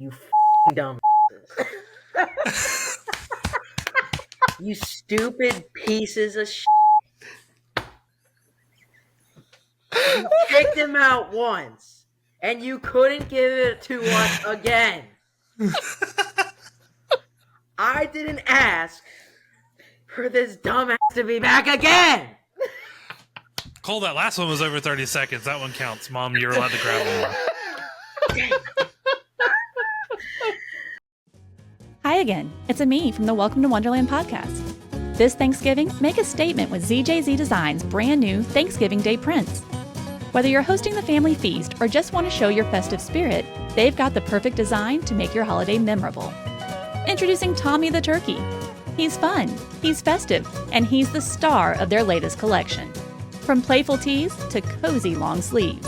You dumb. You stupid pieces of shit. You kicked him out once, and you couldn't give it to us again. I didn't ask for this dumbass to be back again. Cole, that last one was over 30 seconds. That one counts. Mom, you're allowed to grab one. Hi again. It's me from the Welcome to Wonderland podcast. This Thanksgiving, make a statement with ZJZ Designs' brand new Thanksgiving Day prints. Whether you're hosting the family feast or just want to show your festive spirit, they've got the perfect design to make your holiday memorable. Introducing Tommy the Turkey. He's fun, he's festive, and he's the star of their latest collection. From playful tees to cozy long sleeves,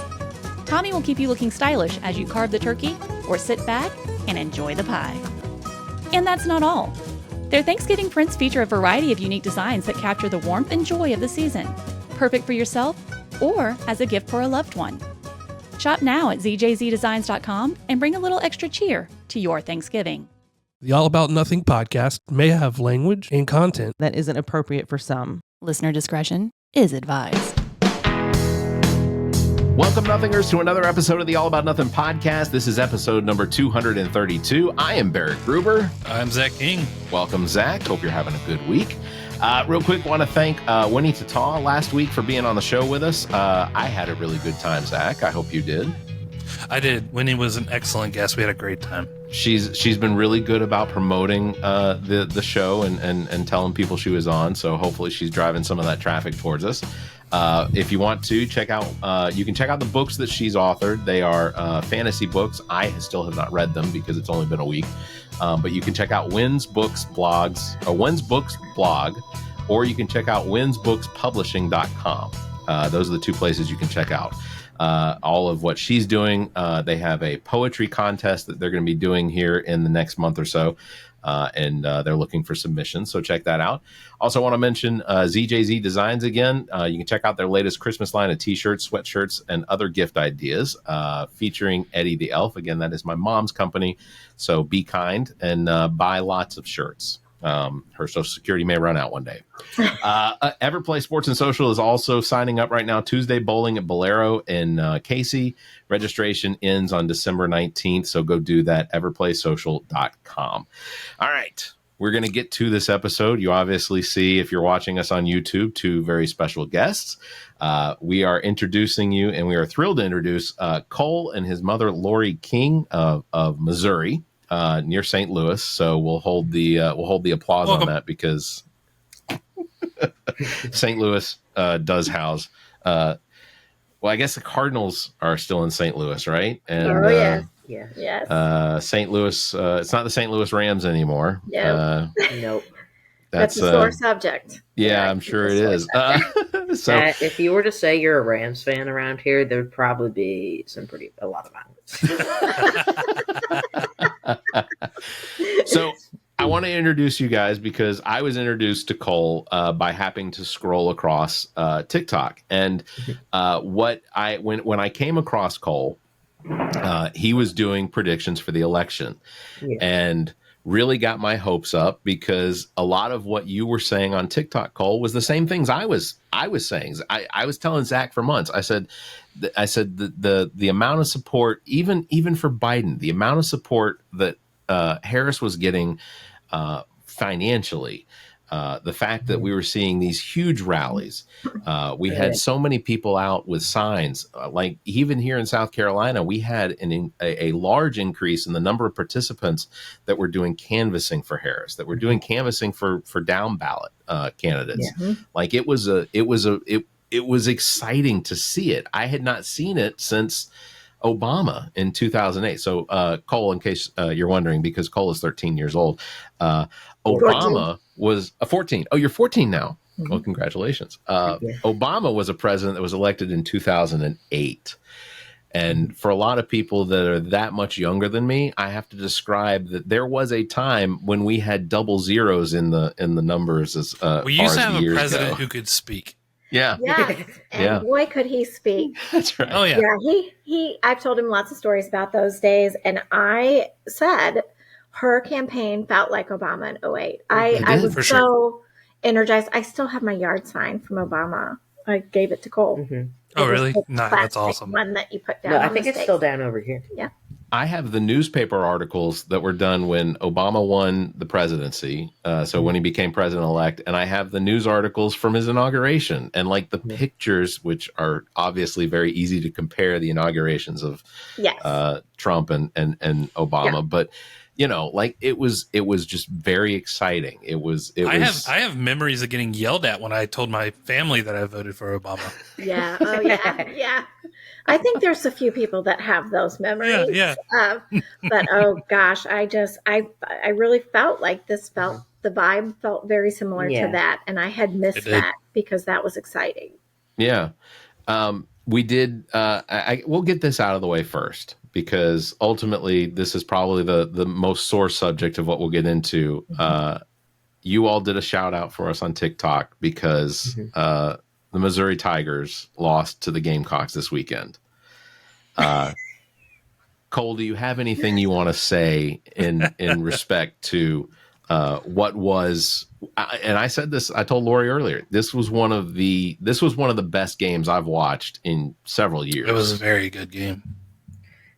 Tommy will keep you looking stylish as you carve the turkey or sit back and enjoy the pie. And that's not all. Their Thanksgiving prints feature a variety of unique designs that capture the warmth and joy of the season, perfect for yourself or as a gift for a loved one. Shop now at zjzdesigns.com and bring a little extra cheer to your Thanksgiving. The All About Nothing podcast may have language and content that isn't appropriate for some. Listener discretion is advised. Welcome, Nothingers, to another episode of the All About Nothing podcast. This is episode number 232. I am Barrett Gruber. I'm Zach King. Welcome, Zach. Hope you're having a good week. Real quick, want to thank Winnie Tata last week for being on the show with us. I had a really good time, Zach. I hope you did. I did. Winnie was an excellent guest. We had a great time. She's been really good about promoting the show and telling people she was on. So hopefully she's driving some of that traffic towards us. If you want to check out, you can check out the books that she's authored. They are fantasy books. I still have not read them because it's only been a week. But you can check out Wynn's Books blog, or you can check out wynn'sbookspublishing.com. Those are the two places you can check out all of what she's doing. They have a poetry contest that they're going to be doing here in the next month or so. And they're looking for submissions, so check that out. Also want to mention ZJZ Designs again. You can check out their latest Christmas line of t-shirts, sweatshirts, and other gift ideas featuring Eddie the Elf. Again, that is my mom's company, so be kind and buy lots of shirts. Her Social Security may run out one day. Everplay Sports and Social is also signing up right now. Tuesday bowling at Bolero in Casey. Registration ends on December 19th, so go do that, everplaysocial.com. All right, we're going to get to this episode. You obviously see, if you're watching us on YouTube, two very special guests. We are introducing you, and we are thrilled to introduce Cole and his mother, Lori King of Missouri. Near St. Louis, so we'll hold the applause on that because St. Louis does house. Well, I guess the Cardinals are still in St. Louis, right? And, yes. St. Louis. It's not the St. Louis Rams anymore. Nope. That's a sore subject. Yeah, I'm sure it is. So, if you were to say you're a Rams fan around here, there'd probably be a lot of violence. So I want to introduce you guys because I was introduced to Cole by happening to scroll across TikTok, and when I came across Cole, he was doing predictions for the election, and really got my hopes up because a lot of what you were saying on TikTok, Cole, was the same things I was saying. I was telling Zach for months. I said the amount of support, even for Biden, the amount of support that Harris was getting financially, the fact that we were seeing these huge rallies, we had so many people out with signs, like even here in South Carolina, we had a large increase in the number of participants that were doing canvassing for Harris, that were doing canvassing for down ballot candidates. Yeah. Like it was exciting to see it. I had not seen it since Obama in 2008. So Cole, in case you're wondering, because Cole is 13 years old, Obama was 14. Oh, you're 14 now. Mm-hmm. Well, congratulations. Obama was a president that was elected in 2008. And for a lot of people that are that much younger than me, I have to describe that there was a time when we had double zeros in the numbers as we used to have a president who could speak. Yeah. Yes, and Yeah. boy, could he speak. That's right. Oh yeah. Yeah, I've told him lots of stories about those days, and I said her campaign felt like Obama in '08. I did, was for so sure. energized. I still have my yard sign from Obama. I gave it to Cole. Mhm. Oh It was really? the Nah, that's plastic awesome. one that you put down. No, I on think the it's stakes. still down over here. Yeah. I have the newspaper articles that were done when Obama won the presidency. So when he became president elect, and I have the news articles from his inauguration and like the pictures, which are obviously very easy to compare the inaugurations of Yes. Trump and Obama. Yeah. But you know, like it was just very exciting. I have memories of getting yelled at when I told my family that I voted for Obama. Yeah. Oh, yeah. Yeah. I think there's a few people that have those memories. Yeah. But oh gosh, I really felt like the vibe felt very similar Yeah. to that, and I had It missed did. that because that was exciting. Yeah. We did. We'll get this out of the way first because ultimately this is probably the most sore subject of what we'll get into. You all did a shout out for us on TikTok because the Missouri Tigers lost to the Gamecocks this weekend. Cole, do you have anything you want to say in respect to what was? And I said this. I told Lori earlier. This was one of the best games I've watched in several years. It was a very good game.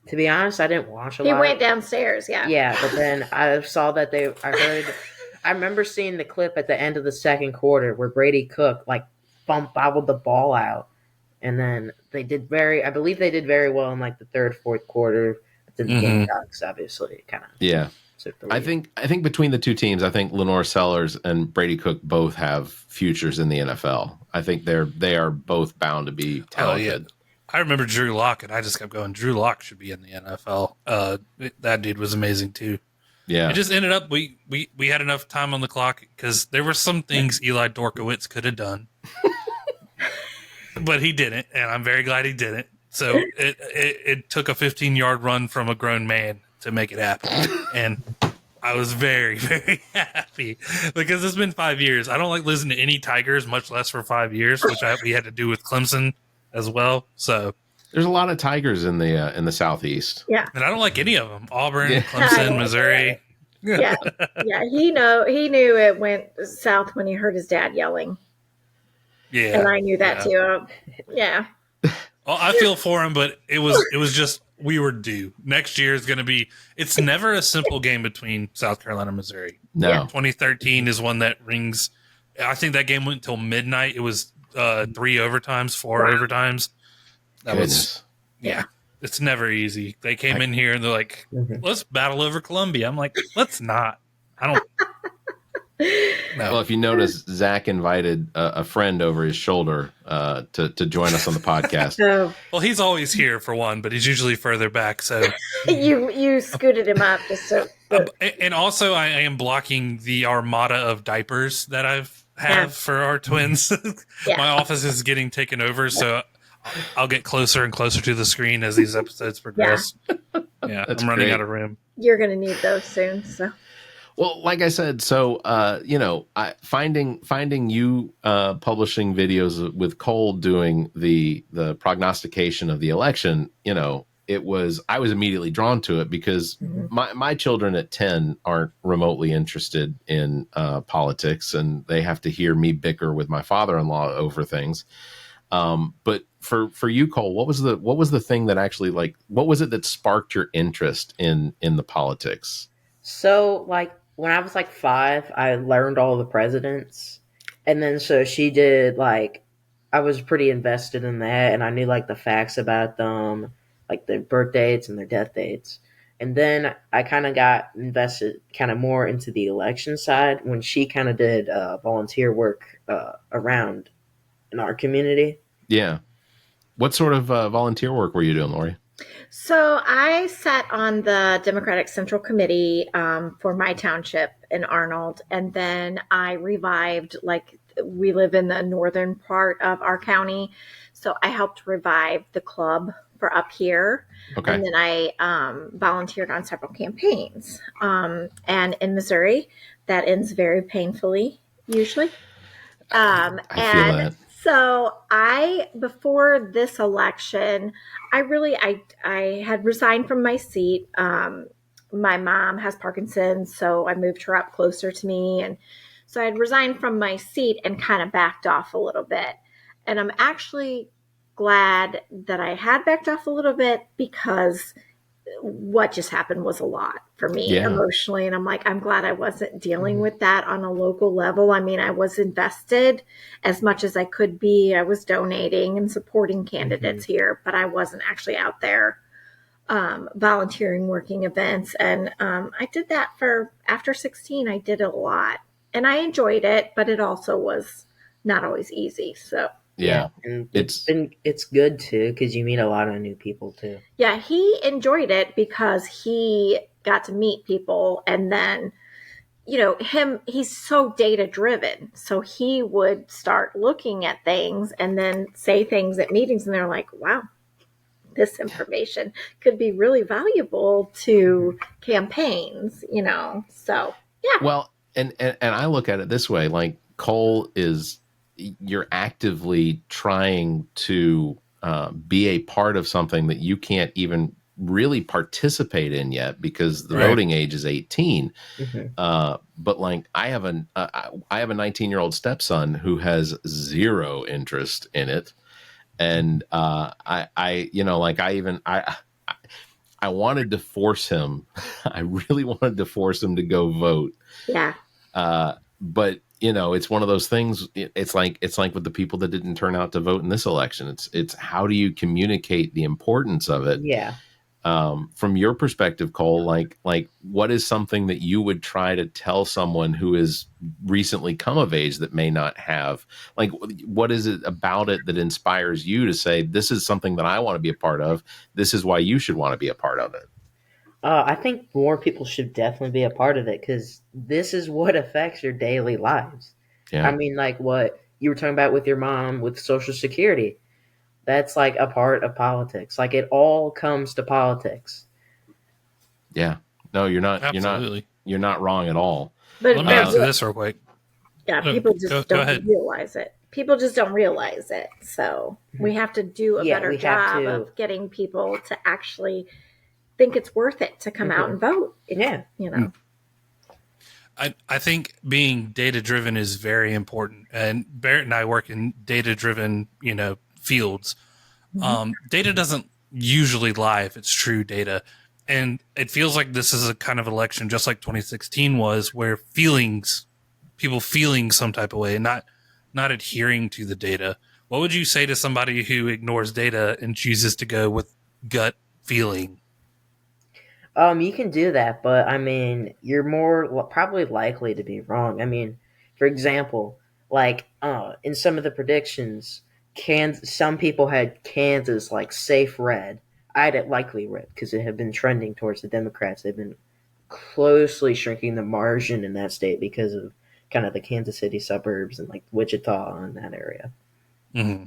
To be honest, I didn't watch a He lot. went downstairs. Yeah. Yeah, but then I saw that I remember seeing the clip at the end of the second quarter where Brady Cook like bobbled the ball out, and then I believe they did very well in like the third, fourth quarter. But then the Gamecocks obviously kind of took the lead. I think between the two teams, I think Lenore Sellers and Brady Cook both have futures in the NFL. I think they are both bound to be talented. Oh, yeah. I remember Drew Lock, and I just kept going, Drew Lock should be in the NFL. That dude was amazing, too. Yeah. It just ended up, we had enough time on the clock because there were some things Eli Dorkowitz could have done. But he didn't, and I'm very glad he didn't. So it took a 15-yard run from a grown man to make it happen. And I was very, very happy because it's been 5 years. I don't like listening to any Tigers, much less for 5 years, which we had to do with Clemson as well. So there's a lot of Tigers in the Southeast. Yeah. and I don't like any of them. Auburn, Clemson, Missouri. Yeah. Yeah. He knew it went south when he heard his dad yelling. Yeah. And I knew that too. Yeah. Well, I feel for him, but it was just we were due. Next year is going to be. It's never a simple game between South Carolina and Missouri. No. Yeah. 2013 is one that rings. I think that game went until midnight. It was 3 overtimes, 4 overtimes. That was It's never easy. They came in here and they're like, "Let's battle over Columbia." I'm like, "Let's not." I don't. No. Well, if you notice, Zach invited a friend over his shoulder to join us on the podcast. So Well, he's always here for one, but he's usually further back. So, you scooted him up just so. and also I am blocking the armada of diapers that have for our twins. Yeah. My office is getting taken over, so I'll get closer and closer to the screen as these episodes progress. Yeah, That's I'm running great. out of room. You're going to need those soon. So. Well, like I said, so finding you publishing videos with Cole doing the prognostication of the election, I was immediately drawn to it because my children at 10 aren't remotely interested in politics, and they have to hear me bicker with my father-in-law over things. But for you, Cole, what was the thing that actually what was it that sparked your interest in the politics? So, when I was 5, I learned all the presidents. And then so she did, I was pretty invested in that. And I knew, the facts about them, their birth dates and their death dates. And then I kind of got invested kind of more into the election side when she kind of did volunteer work around in our community. Yeah. What sort of volunteer work were you doing, Lori? So I sat on the Democratic Central Committee for my township in Arnold, and then I revived, we live in the northern part of our county, so I helped revive the club for up here. Okay. And then I volunteered on several campaigns. And in Missouri, that ends very painfully, usually. I feel that. So before this election, I had resigned from my seat. My mom has Parkinson's, so I moved her up closer to me. And so I had resigned from my seat and kind of backed off a little bit. And I'm actually glad that I had backed off a little bit, because what just happened was a lot for me emotionally. And I'm like, I'm glad I wasn't dealing with that on a local level. I mean, I was invested as much as I could be. I was donating and supporting candidates here, but I wasn't actually out there volunteering, working events. And I did that after 16, I did it a lot. And I enjoyed it, but it also was not always easy. So Yeah. And it's good too, because you meet a lot of new people too. yeah, he enjoyed it because he got to meet people. And then, he's so data driven. So he would start looking at things and then say things at meetings, and they're like, wow, this information could be really valuable to campaigns, So yeah. Well, and I look at it this way, like Cole you're actively trying to be a part of something that you can't even really participate in yet, because the voting age is 18. But like I have a 19-year-old stepson who has zero interest in it. And I wanted to force him. I really wanted to force him to go vote. Yeah. But it's one of those things. It's like with the people that didn't turn out to vote in this election. It's how do you communicate the importance of it? Yeah. From your perspective, Cole, like what is something that you would try to tell someone who is recently come of age that may not have, like, what is it about it that inspires you to say, this is something that I want to be a part of. This is why you should want to be a part of it. I think more people should definitely be a part of it, because this is what affects your daily lives. Yeah. I mean, like what you were talking about with your mom with Social Security. That's like a part of politics. Like it all comes to politics. Yeah. No, you're not. Absolutely. You're not wrong at all. But Let me answer this real quick. Yeah, people just don't realize it. People just don't realize it. So we have to do a better job of getting people to actually think it's worth it to come out and vote. I think being data driven is very important, and Barrett and I work in data driven, fields. Data doesn't usually lie if it's true data, and it feels like this is a kind of election just like 2016 was, where people feeling some type of way and not adhering to the data. What would you say to somebody who ignores data and chooses to go with gut feeling? You can do that, but I mean, you're more probably likely to be wrong. I mean, for example, like in some of the predictions, some people had Kansas like safe red. I had it likely red because it had been trending towards the Democrats. They've been closely shrinking the margin in that state because of kind of the Kansas City suburbs and like Wichita and that area. Mm-hmm.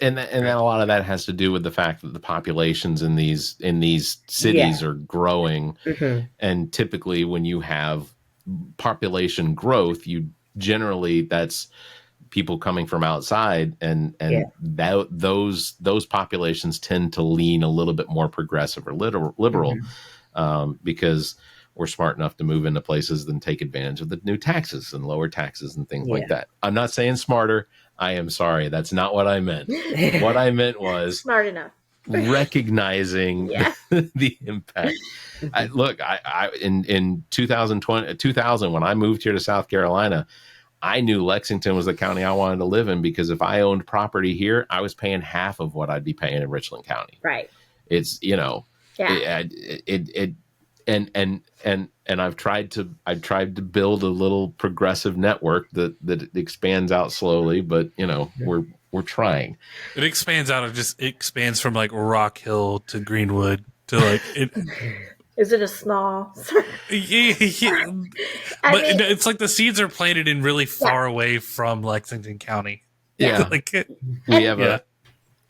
And a lot of that has to do with the fact that the populations in these cities are growing, and typically when you have population growth, you generally that's people coming from outside, and those populations tend to lean a little bit more progressive or liberal, because we're smart enough to move into places and take advantage of the new taxes and lower taxes and things like that. I'm not saying smarter. I am sorry. That's not what I meant. What I meant was smart enough, recognizing the impact. In 2000, when I moved here to South Carolina, I knew Lexington was the county I wanted to live in, because if I owned property here, I was paying half of what I'd be paying in Richland County. Right. It's, and I've tried to build a little progressive network that expands out slowly, but we're trying. It expands out. It expands from like Rock Hill to Greenwood to like it. Is it a small? Yeah. But it's like the seeds are planted in really far away from Lexington County. Yeah.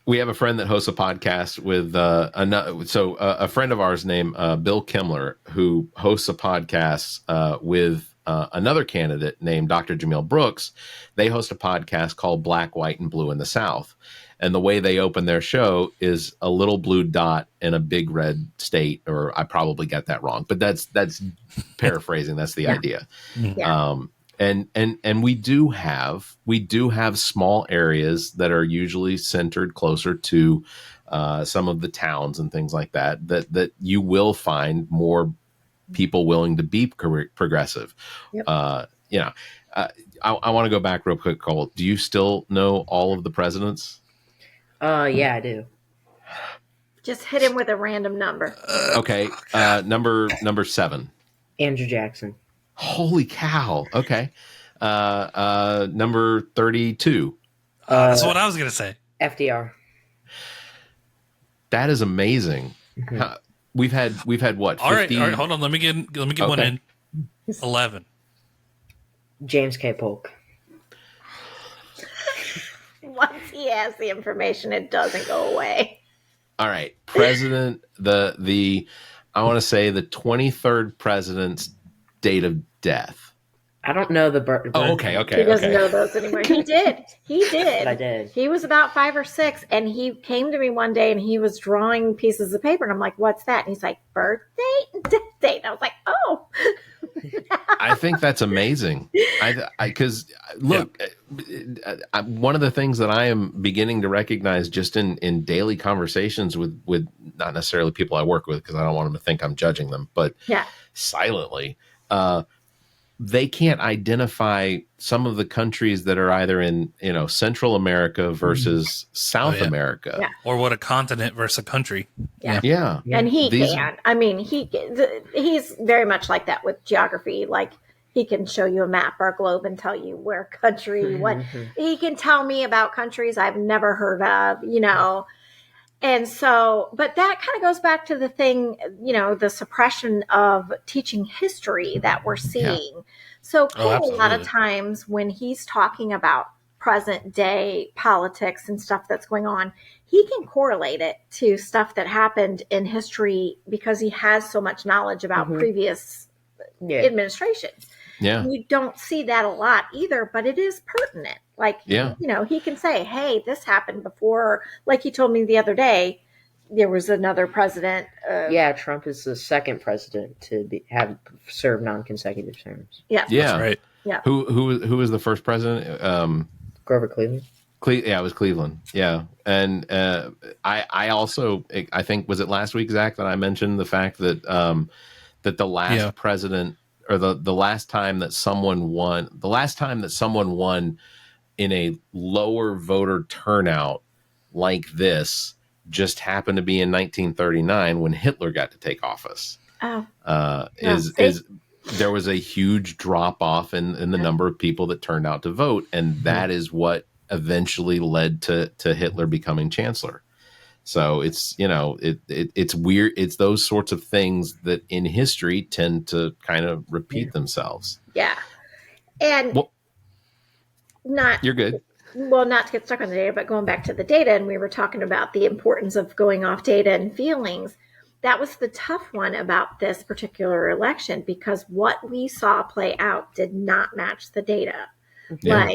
We have a friend that hosts a podcast with a friend of ours named Bill Kimler, who hosts a podcast with another candidate named Dr. Jamil Brooks. They host a podcast called Black, White, and Blue in the South. And the way they open their show is a little blue dot in a big red state, or I probably got that wrong, but that's paraphrasing. That's the idea. Yeah. And we do have small areas that are usually centered closer to some of the towns and things like that you will find more people willing to be progressive. Yep. I want to go back real quick, Cole. Do you still know all of the presidents? Yeah, I do. Just hit him with a random number. Okay. Number 7. Andrew Jackson. Holy cow. Okay. Number 32. That's what I was going to say. FDR. That is amazing. Mhm. We've had what? 50? All right, hold on. Let me get one in. 11. James K. Polk. Once he has the information, it doesn't go away. All right. President, I want to say the 23rd president's date of death. I don't know the birth. Oh, okay. He doesn't know those anymore. He did. I did. He was about 5 or 6, and he came to me one day, and he was drawing pieces of paper, and I'm like, "What's that?" And he's like, "Birthday, death date." And I was like, "Oh." I think that's amazing. Because look, one of the things that I am beginning to recognize just in daily conversations with not necessarily people I work with, because I don't want them to think I'm judging them, but silently, they can't identify some of the countries that are either in Central America versus South America, or what a continent versus a country. Yeah. And he can. I mean, he's very much like that with geography. Like, he can show you a map or a globe and tell you where country, what he can tell me about countries I've never heard of, And so, but that kind of goes back to the thing, the suppression of teaching history that we're seeing. Yeah. So a lot of times when he's talking about present day politics and stuff that's going on, he can correlate it to stuff that happened in history because he has so much knowledge about previous administrations. Yeah. You don't see that a lot either, but it is pertinent. Like, he can say, hey, this happened before. Like he told me the other day, there was another president. Trump is the second president to have served non-consecutive terms. Yeah. That's right. Yeah. Who was the first president? Grover Cleveland. It was Cleveland. Yeah. And I also, I think, was it last week, Zach, that I mentioned the fact that the last president, or the last time that someone won in a lower voter turnout like this just happened to be in 1939 when Hitler got to take office. There was a huge drop off in the number of people that turned out to vote, and that is what eventually led to Hitler becoming chancellor. So it's it's weird. It's those sorts of things that in history tend to kind of repeat themselves. Yeah, and you're good. Well, not to get stuck on the data, but going back to the data, and we were talking about the importance of going off data and feelings. That was the tough one about this particular election, because what we saw play out did not match the data. Yeah.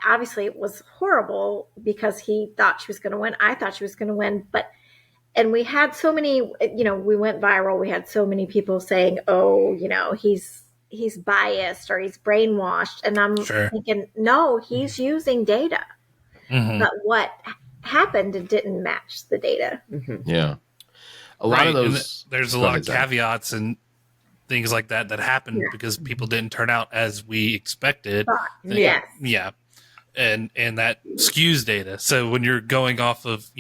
Obviously it was horrible because he thought she was going to win. I thought she was going to win, and we had so many, we went viral. We had so many people saying, oh, he's biased or he's brainwashed. And I'm thinking, no, he's using data. But what happened, it didn't match the data. Yeah. A lot of those. There's a lot of caveats and things like that happened because people didn't turn out as we expected. Yes. Yeah. And that skews data. So when you're going off of,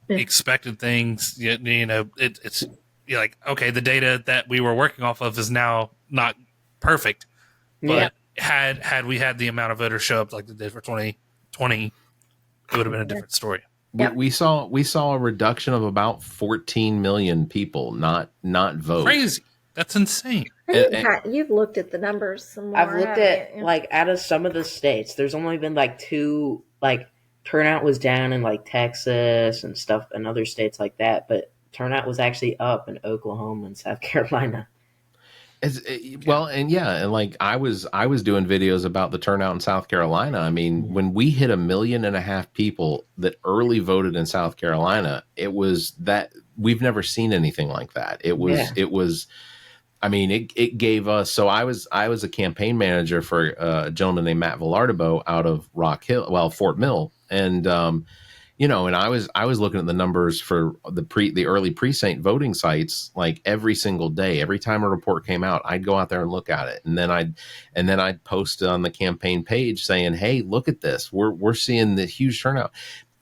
expected things, it's you're like, okay, the data that we were working off of is now not perfect. But had we had the amount of voters show up like they did for 2020, it would have been a different story. We saw a reduction of about 14 million people not vote. Crazy. That's insane. You've looked at the numbers some more. I've looked at out of some of the states, there's only been 2, turnout was down in Texas and stuff and other states like that, but turnout was actually up in Oklahoma and South Carolina. Well, and yeah, and like I was doing videos about the turnout in South Carolina. I mean, when we hit 1.5 million people that early voted in South Carolina, it was that we've never seen anything like that. Yeah. It was. I mean, it gave us. So I was a campaign manager for a gentleman named Matt Villardo out of Rock Hill, well, Fort Mill, and and I was looking at the numbers for the early precinct voting sites like every single day. Every time a report came out, I'd go out there and look at it, and then I'd post on the campaign page saying, "Hey, look at this. We're seeing the huge turnout."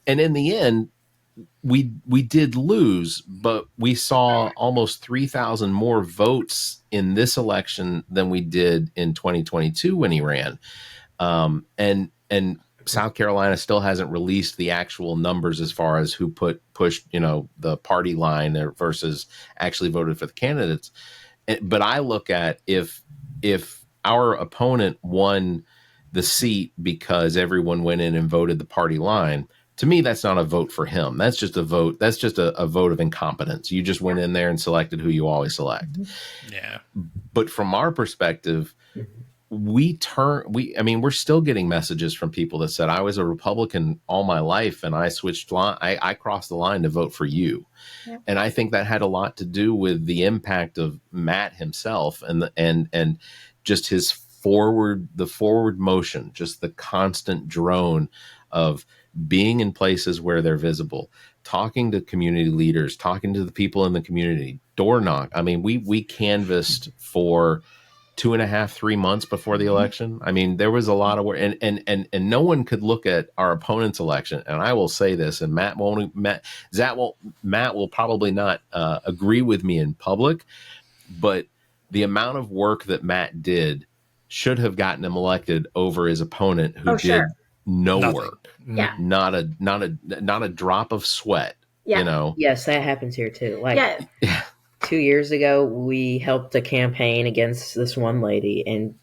And in the end, we did lose, but we saw almost 3,000 more votes in this election than we did in 2022 when he ran. And South Carolina still hasn't released the actual numbers as far as who pushed the party line there versus actually voted for the candidates. But I look at if our opponent won the seat because everyone went in and voted the party line, to me, that's not a vote for him. That's just a vote. That's just a vote of incompetence. You just went in there and selected who you always select. Yeah. But from our perspective, we're still getting messages from people that said, I was a Republican all my life and I switched line. I crossed the line to vote for you. Yeah. And I think that had a lot to do with the impact of Matt himself and just his forward motion, just the constant drone of being in places where they're visible, talking to community leaders, talking to the people in the community, door knock. I mean, we canvassed for 2.5, 3 months before the election. I mean, there was a lot of work, and no one could look at our opponent's election. And I will say this, and Matt will probably not agree with me in public, but the amount of work that Matt did should have gotten him elected over his opponent who did no Nothing. work. Yeah. Not a drop of sweat. Yeah. Yes, that happens here too. Like Yeah. 2 years ago, we helped a campaign against this one lady, and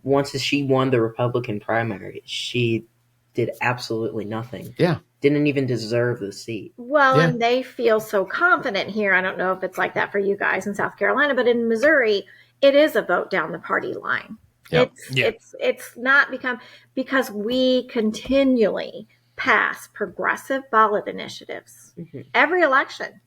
once she won the Republican primary, she did absolutely nothing. Yeah. Didn't even deserve the seat. Well, Yeah. and they feel so confident here. I don't know if it's like that for you guys in South Carolina, but in Missouri, it is a vote down the party line. Yep. It's not because we continually pass progressive ballot initiatives every election.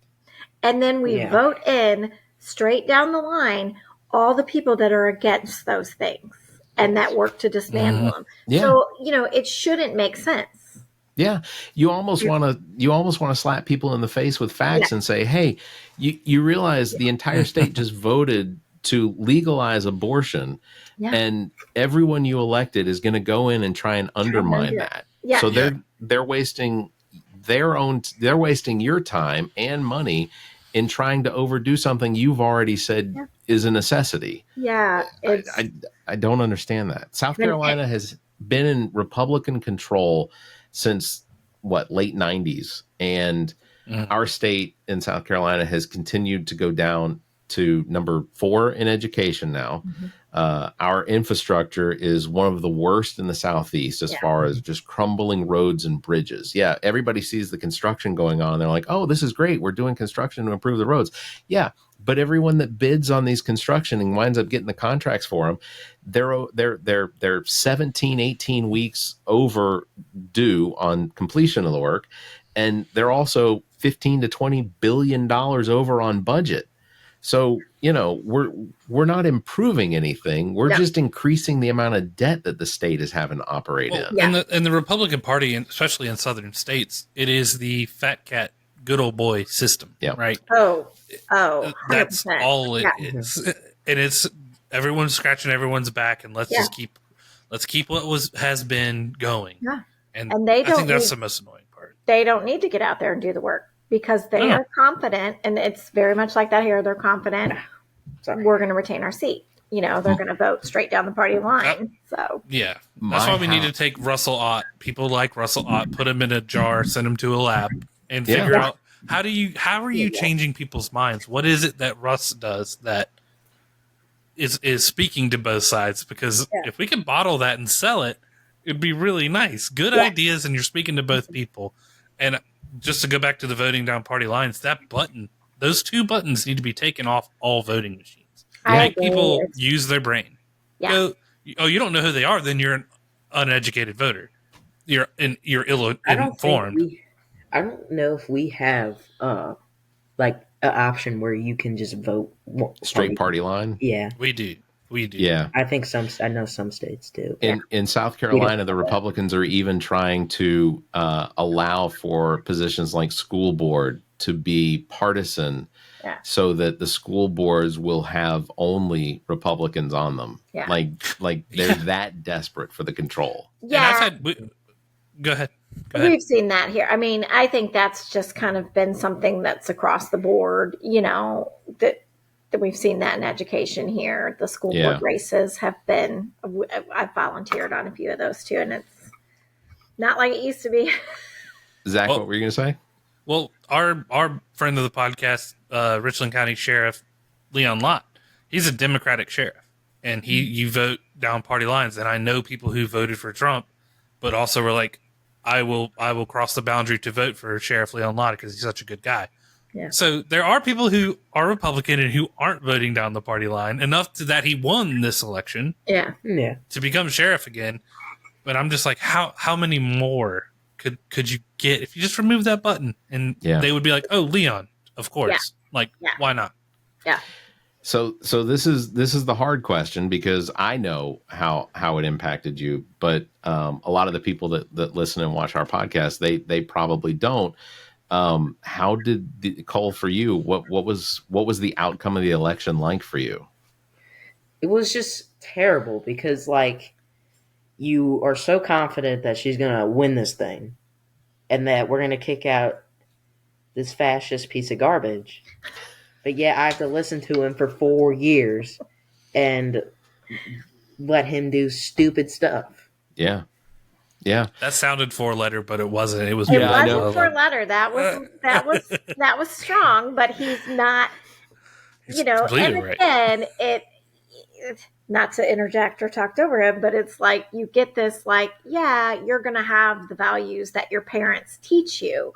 And then we vote in straight down the line all the people that are against those things and that work to dismantle them. Yeah. So, it shouldn't make sense. Yeah. You almost want to slap people in the face with facts and say, hey, you realize the entire state just voted to legalize abortion, and everyone you elected is going to go in and try and undermine that. Yeah. So they're wasting your time and money in trying to overdo something you've already said is a necessity. Yeah. I don't understand that. South Carolina has been in Republican control since late 90s, and our state in South Carolina has continued to go down to number 4 in education now. Our infrastructure is one of the worst in the Southeast as far as just crumbling roads and bridges. Yeah, everybody sees the construction going on. They're like, oh, this is great. We're doing construction to improve the roads. Yeah, but everyone that bids on these construction and winds up getting the contracts for them, they're 17, 18 weeks overdue on completion of the work. And they're also 15 to $20 billion over on budget. So, we're not improving anything. We're just increasing the amount of debt that the state is having to operate in. Yeah. And the Republican Party, especially in southern states, it is the fat cat, good old boy system, right? Oh, that's 100%. all it is. And it's everyone's scratching everyone's back, and let's keep what has been going. Yeah. And they I don't think that's the most annoying part. They don't need to get out there and do the work because they are confident, and it's very much like that here. They're confident. We're going to retain our seat. They're going to vote straight down the party line. So yeah, that's why we need to take Russell Ott. People like Russell Ott, put him in a jar, send him to a lab, and figure out how are you changing people's minds? What is it that Russ does that is speaking to both sides? Because if we can bottle that and sell it, it'd be really nice. Good ideas, and you're speaking to both people. And just to go back to the voting down party lines, those 2 buttons need to be taken off all voting machines. I Make agree. people It's- use their brain. Yeah. Go, oh, you don't know who they are? Then you're an uneducated voter. You're ill I don't think informed. I don't know if we have like an option where you can just vote Straight party line. Yeah, We do. Yeah. I think I know some states do. In South We don't Carolina, have the that. Republicans are even trying to allow for positions like school board to be partisan, Yeah. so that the school boards will have only Republicans on them. Yeah. Like they're that desperate for the control. And I've Yeah. had. Go ahead. Go ahead. We've seen that here. I mean, I think that's just kind of been something that's across the board, that we've seen that in education here. The school Yeah. board races have been, I've volunteered on a few of those too, and it's not like it used to be. Zach, Well- what were you going to say? Well, our friend of the podcast, Richland County Sheriff Leon Lott, he's a Democratic sheriff, and you vote down party lines. And I know people who voted for Trump, but also were like, I will cross the boundary to vote for Sheriff Leon Lott because he's such a good guy. Yeah. So there are people who are Republican and who aren't voting down the party line enough that he won this election Yeah. Yeah, to become sheriff again. But I'm just like, how many more could you get if you just remove that button? And Yeah. they would be like, oh, Leon, of course. Like, Yeah. why not? Yeah. So this is the hard question, because I know how it impacted you, but a lot of the people that listen and watch our podcast, they probably don't. How did Cole, for you? What was the outcome of the election like for you? it was just terrible because like you are so confident that she's gonna win this thing, and that we're gonna kick out this fascist piece of garbage. But yeah, I have to listen to him for 4 years and let him do stupid stuff. Yeah. That sounded 4-letter, but it wasn't. It was It Yeah, I know. wasn't for letter. That was strong, but he's not, He's and completely right. again, it not to interject or talked over him, but it's like you get this like, yeah, you're going to have the values that your parents teach you,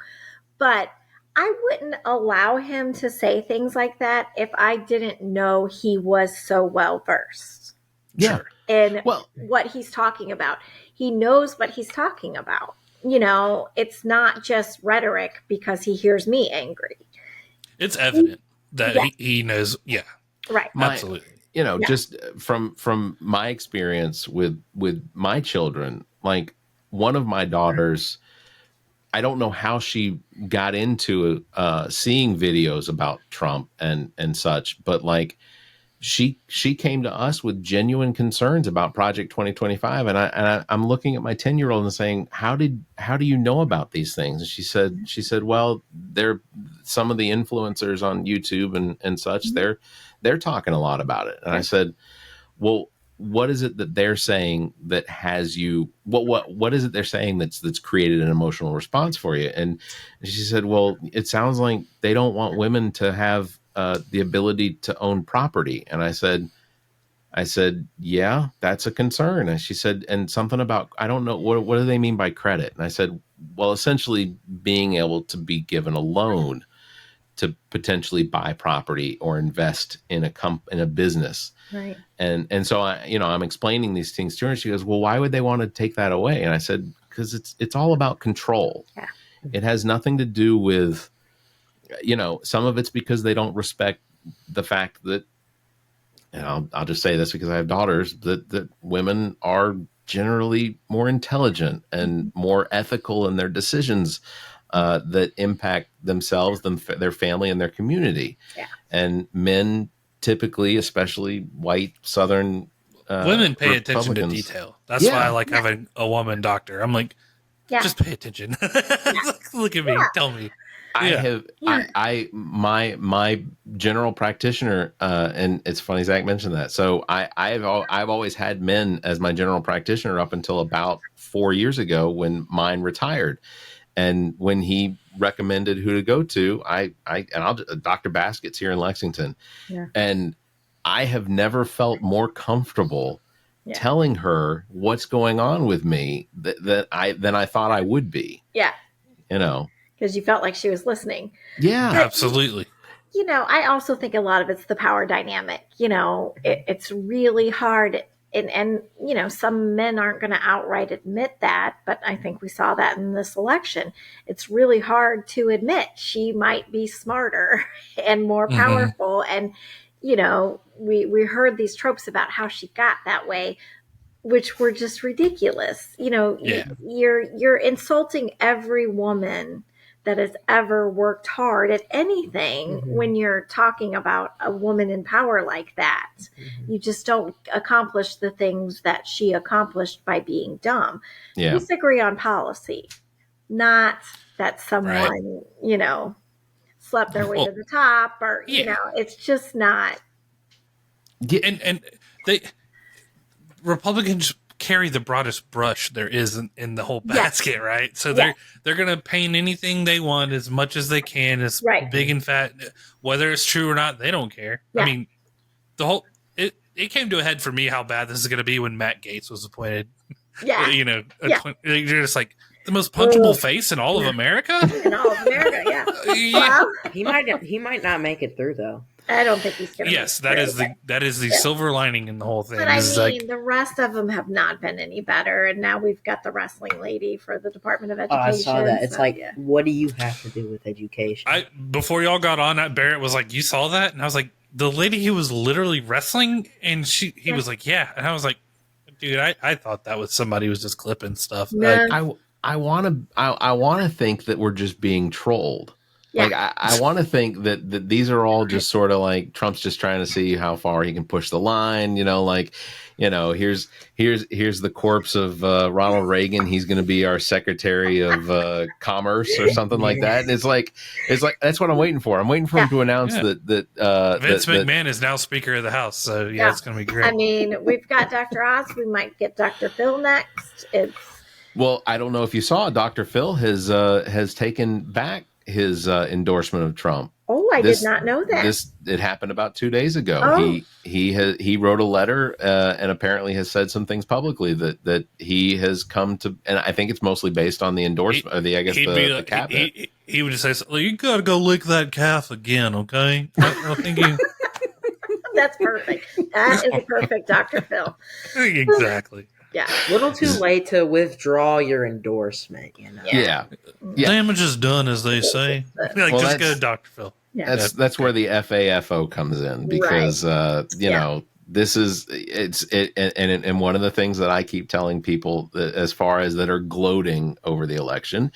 but I wouldn't allow him to say things like that if I didn't know he was so well versed Yeah. in Well, what he's talking about. He knows what he's talking about. It's not just rhetoric because he hears me angry. It's evident that Yeah. he knows. Yeah, Right. absolutely. Yeah. just from my experience with my children, like one of my daughters, I don't know how she got into seeing videos about Trump and such, but like she came to us with genuine concerns about Project 2025, and I'm looking at my 10-year-old and saying, how do you know about these things? And she said, well, they're some of the influencers on YouTube and such. They're talking a lot about it. And I said, well, what is it that they're saying that has you, what is it they're saying that's created an emotional response for you? And she said, well, it sounds like they don't want women to have the ability to own property. And I said, yeah, that's a concern. And she said, and something about, I don't know, what do they mean by credit? And I said, well, essentially being able to be given a loan to potentially buy property or invest in a business. Right. And so I'm explaining these things to her. And she goes, well, why would they want to take that away? And I said, because it's all about control. Yeah. It has nothing to do with, some of it's because they don't respect the fact that, and I'll just say this because I have daughters, that women are generally more intelligent and more ethical in their decisions that impact themselves, their family, and their community. Yeah. And men typically, especially white Southern Women pay attention to Republicans. detail. That's Yeah. why I like having a woman doctor. I'm like, Yeah. just pay attention. Look at me. Yeah. Tell me. I Yeah. have Yeah. my general practitioner, and it's funny Zach mentioned that. So I've always had men as my general practitioner up until about 4 years ago when mine retired, and when he recommended who to go to, Dr. Baskett's here in Lexington, Yeah. and I have never felt more comfortable Yeah. telling her what's going on with me than I thought I would be. Yeah. Because Because you felt like she was listening. yeah. Absolutely. I also think a lot of it's the power dynamic. It's really hard. And some men aren't going to outright admit that, but I think we saw that in this election. It's really hard to admit she might be smarter and more powerful. And, we heard these tropes about how she got that way, which were just ridiculous. Yeah. You're insulting every woman that has ever worked hard at anything when you're talking about a woman in power like that. You just don't accomplish the things that she accomplished by being dumb. Yeah. Disagree on policy, not that someone, slept their way to the top or, it's just not. And they Republicans carry the broadest brush there is in the whole basket, right? So they're going to paint anything they want as much as they can, as big and fat, whether it's true or not. They don't care. I mean, it came to a head for me how bad this is going to be when Matt Gaetz was appointed. You're just like the most punchable face in all of America. In all of America, Well, he might not make it through though. I don't think he's going to. Yes, that is the silver lining in the whole thing. But I mean, the rest of them have not been any better, and now we've got the wrestling lady for the Department of Education. Oh, I saw that. It's what do you have to do with education? Before y'all got on, Barrett was like, "You saw that?" And I was like, "The lady who was literally wrestling," and he was like, "Yeah," and I was like, "Dude, I thought that was somebody who was just clipping stuff." No. I want to think that we're just being trolled. Yeah. Like I want to think that these are all just sort of like Trump's just trying to see how far he can push the line. Here's the corpse of Ronald Reagan. He's going to be our Secretary of Commerce or something like that. And it's like that's what I'm waiting for. I'm waiting for him to announce that Vince McMahon is now Speaker of the House. So it's going to be great. I mean, we've got Dr. Oz. We might get Dr. Phil next. Well, I don't know if you saw Dr. Phil has taken back his endorsement of Trump. Oh, I did not know that. It happened about 2 days ago. Oh. He wrote a letter and apparently has said some things publicly that he has come to, and I think it's mostly based on the endorsement of the cabinet. He would just say, "You got to go lick that calf again, okay?" I think That's perfect. That is a perfect Dr. Phil. Exactly. Yeah. Little too late to withdraw your endorsement, Yeah. Damage is done, as they say. Just go, Dr. Phil. Yeah. That's where the FAFO comes in because this is and one of the things that I keep telling people that, as far as that are gloating over the election,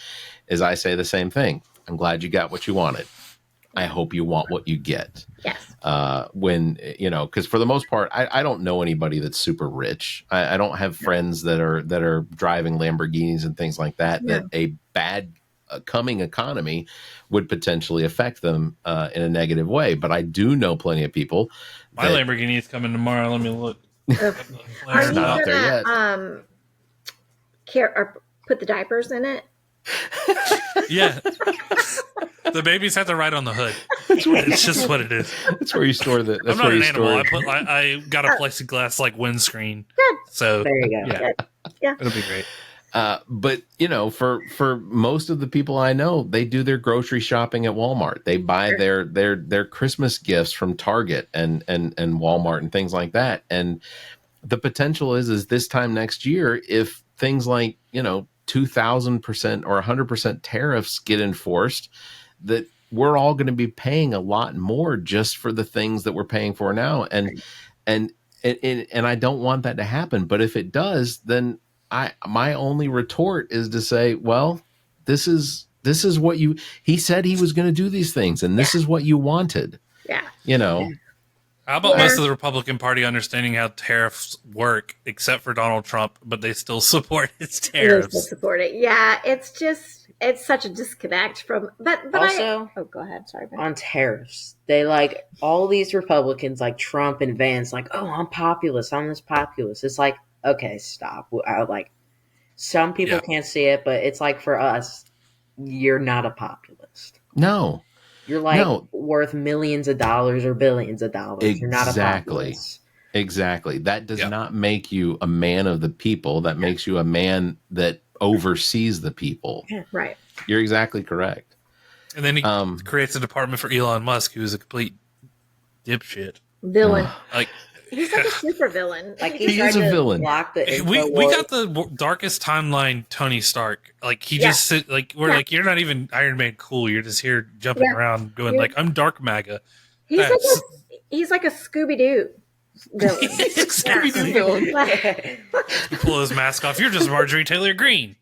is I say the same thing. I'm glad you got what you wanted. I hope you want what you get. Yes. Because for the most part, I don't know anybody that's super rich. I don't have friends that are driving Lamborghinis and things like that. No. That a bad coming economy would potentially affect them in a negative way. But I do know plenty of people. My Lamborghini is coming tomorrow. Let me look. Are you not out there yet. Or put the diapers in it? Yeah. The babies have to ride on the hood. It's just what it is. That's where you store the. I'm not an animal. I got a plexiglass windscreen. Good. So there you go. Yeah, it'll be great. But for most of the people I know, they do their grocery shopping at Walmart. They buy their Christmas gifts from Target and Walmart and things like that. And the potential is this time next year, if things like 2,000% or 100% tariffs get enforced, that we're all going to be paying a lot more just for the things that we're paying for now. And I don't want that to happen. But if it does, then my only retort is to say, well, this is what he said he was going to do these things, and this is what you wanted. Yeah. How about most of the Republican Party understanding how tariffs work, except for Donald Trump, but they still support his tariffs? They still support it. Yeah, it's such a disconnect from. But also, go ahead. Sorry. Ben. On tariffs, they all these Republicans like Trump and Vance, I'm populist. I'm this populist. It's like, okay, stop. Some people can't see it, but it's like for us, you're not a populist. No. You're worth millions of dollars or billions of dollars. Exactly. You're not a populist. Exactly. That does not make you a man of the people. That makes you a man that oversees the people. Right. You're exactly correct. And then he creates a department for Elon Musk, who's a complete dipshit. Villain. Like He's like a super villain. Like He tried is a to villain. block the we InfoWars. got the darkest timeline Tony Stark. Like he just sit like we're like you're not even Iron Man cool. You're just here jumping around going like I'm Dark MAGA. He's like a Scooby Doo villain. Scooby-Doo villain. You pull his mask off. You're just Marjorie Taylor Greene.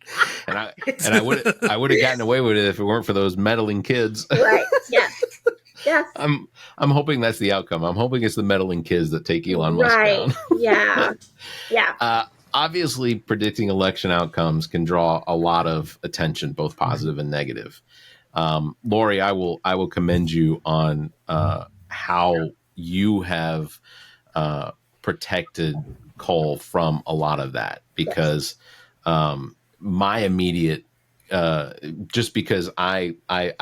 And I would have gotten away with it if it weren't for those meddling kids. Right. Yes. Yes. I'm hoping that's the outcome. I'm hoping it's the meddling kids that take Elon Musk down. Yeah. Yeah. Obviously, predicting election outcomes can draw a lot of attention, both positive and negative. Lori, I will commend you on how you have protected Cole from a lot of that, because my immediate just because I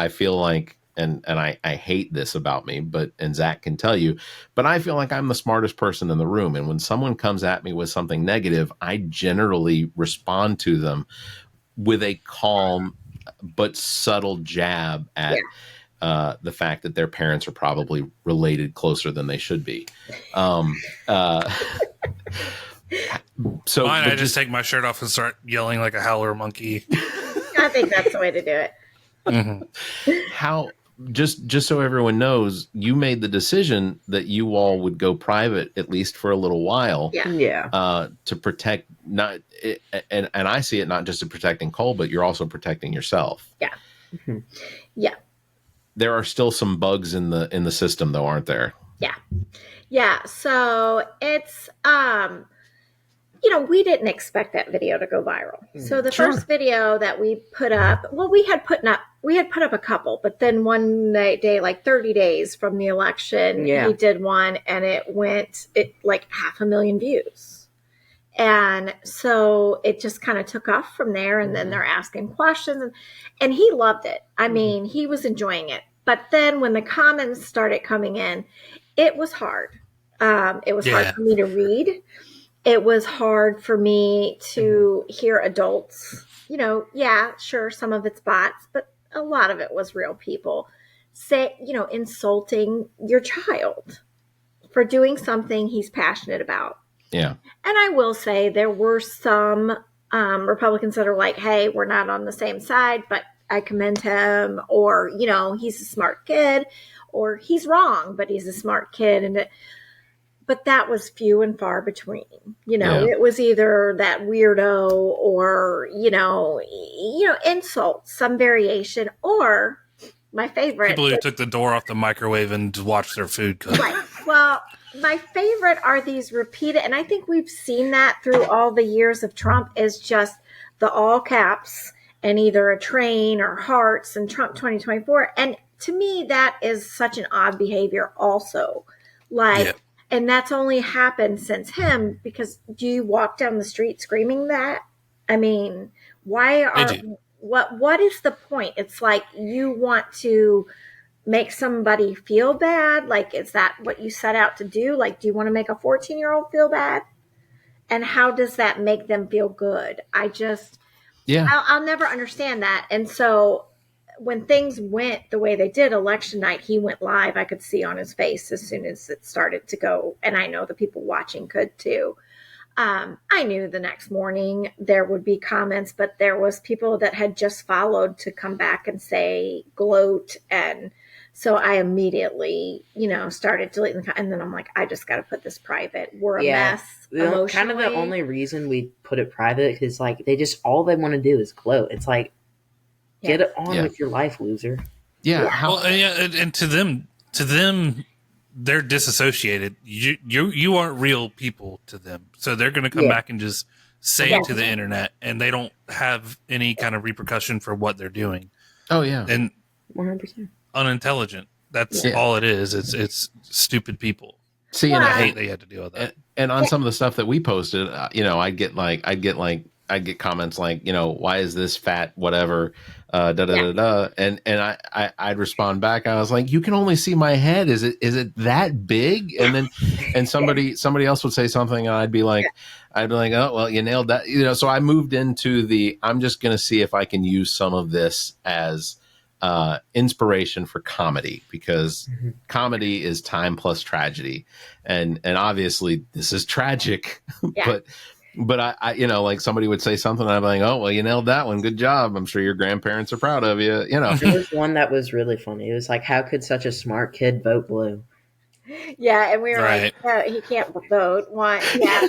feel like and I hate this about me, and Zach can tell you, but I feel like I'm the smartest person in the room. And when someone comes at me with something negative, I generally respond to them with a calm but subtle jab at the fact that their parents are probably related closer than they should be. So I just take my shirt off and start yelling like a howler monkey. I think that's the way to do it. Mm-hmm. How just so everyone knows, you made the decision that you all would go private at least for a little while. To protect and I see it not just to protecting Cole, but you're also protecting yourself. Yeah. Mm-hmm. Yeah. There are still some bugs in the system though, aren't there? Yeah. Yeah. So it's we didn't expect that video to go viral. So the first video that we put up, well, we had put up a couple, but then one day, like 30 days from the election, he did one and it went like 500,000 views. And so it just kind of took off from there. And then they're asking questions and he loved it. I mean, he was enjoying it. But then when the comments started coming in, it was hard. It was hard for me to read. It was hard for me to hear adults, sure, some of it's bots, but a lot of it was real people say, insulting your child for doing something he's passionate about. Yeah. And I will say there were some Republicans that are like, hey, we're not on the same side, but I commend him, or, he's a smart kid, or he's wrong, but he's a smart kid. But that was few and far between. It was either that weirdo or, insults, some variation, or my favorite. People who took the door off the microwave and watched their food cook. Right. Well, my favorite are these repeated, and I think we've seen that through all the years of Trump, is just the all caps and either a train or hearts and Trump 2024. And to me, that is such an odd behavior also. And that's only happened since him, because do you walk down the street screaming that? I mean, what is the point? It's like you want to make somebody feel bad. Like, is that what you set out to do? Like, do you want to make a 14-year-old feel bad? And how does that make them feel good? I'll never understand that. And so when things went the way they did, election night, he went live. I could see on his face as soon as it started to go. And I know the people watching could too. I knew the next morning there would be comments, but there was people that had just followed to come back and say, gloat. And so I immediately, started deleting and then I'm like, I just got to put this private. We're a mess. Kind of the only reason we put it private is like, all they want to do is gloat. It's like, get it on with your life, loser. Yeah. And to them, they're disassociated. You aren't real people to them, so they're going to come back and just say it to the internet, and they don't have any kind of repercussion for what they're doing. Oh yeah, and 100% unintelligent. That's all it is. It's stupid people. See, and I hate they had to deal with that. And on some of the stuff that we posted, I'd get comments like, why is this fat, whatever, and I'd respond back. I was like, you can only see my head. Is it that big? And then, and somebody else would say something, and I'd be like, oh, well, you nailed that. So I moved into I'm just going to see if I can use some of this as inspiration for comedy, because comedy is time plus tragedy, and obviously this is tragic, Yeah. but I like somebody would say something, and I'm like, oh well, you nailed that one, good job. I'm sure your grandparents are proud of you. There was one that was really funny. It was like, how could such a smart kid vote blue? Yeah, and we were Right. like, he can't vote. Why? Yeah,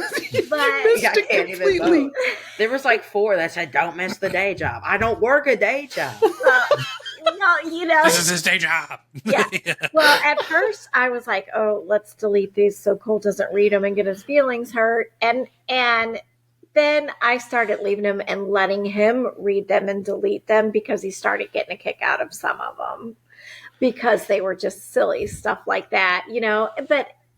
but I can't even vote. There was like 4 that said, "Don't miss the day job." I don't work a day job. well, This is his day job. Yeah. Well, at first I was like, oh, let's delete these so Cole doesn't read them and get his feelings hurt. And then I started leaving him and letting him read them and delete them, because he started getting a kick out of some of them, because they were just silly stuff like that,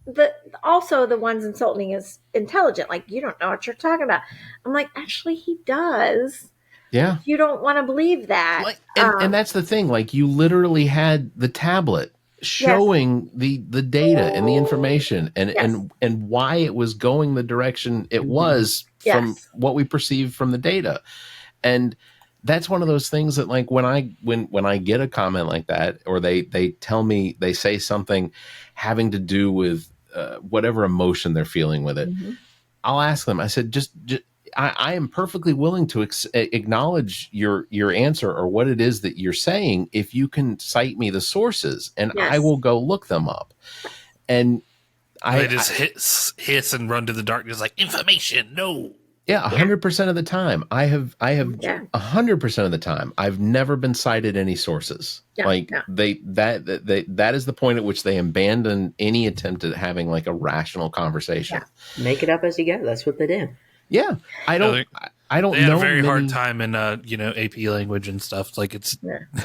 but also the ones insulting is intelligent. Like, you don't know what you're talking about. I'm like, actually he does. Yeah. You don't want to believe that. Like, and that's the thing. Like, you literally had the tablet showing the data and the information and why it was going the direction it was from what we perceived from the data. And that's one of those things that, like, when I get a comment like that, or they tell me, they say something having to do with whatever emotion they're feeling with it, I'll ask them. I said, just I am perfectly willing to acknowledge your answer or what it is that you're saying if you can cite me the sources, and I will go look them up. And they just hiss and run to the darkness like, information, no. Yeah, 100% of the time. I have 100% of the time. I've never been cited any sources. That is the point at which they abandon any attempt at having like a rational conversation. Yeah. Make it up as you go. That's what they do. Yeah, I don't they know. had a very hard time in AP language and stuff. Like, it's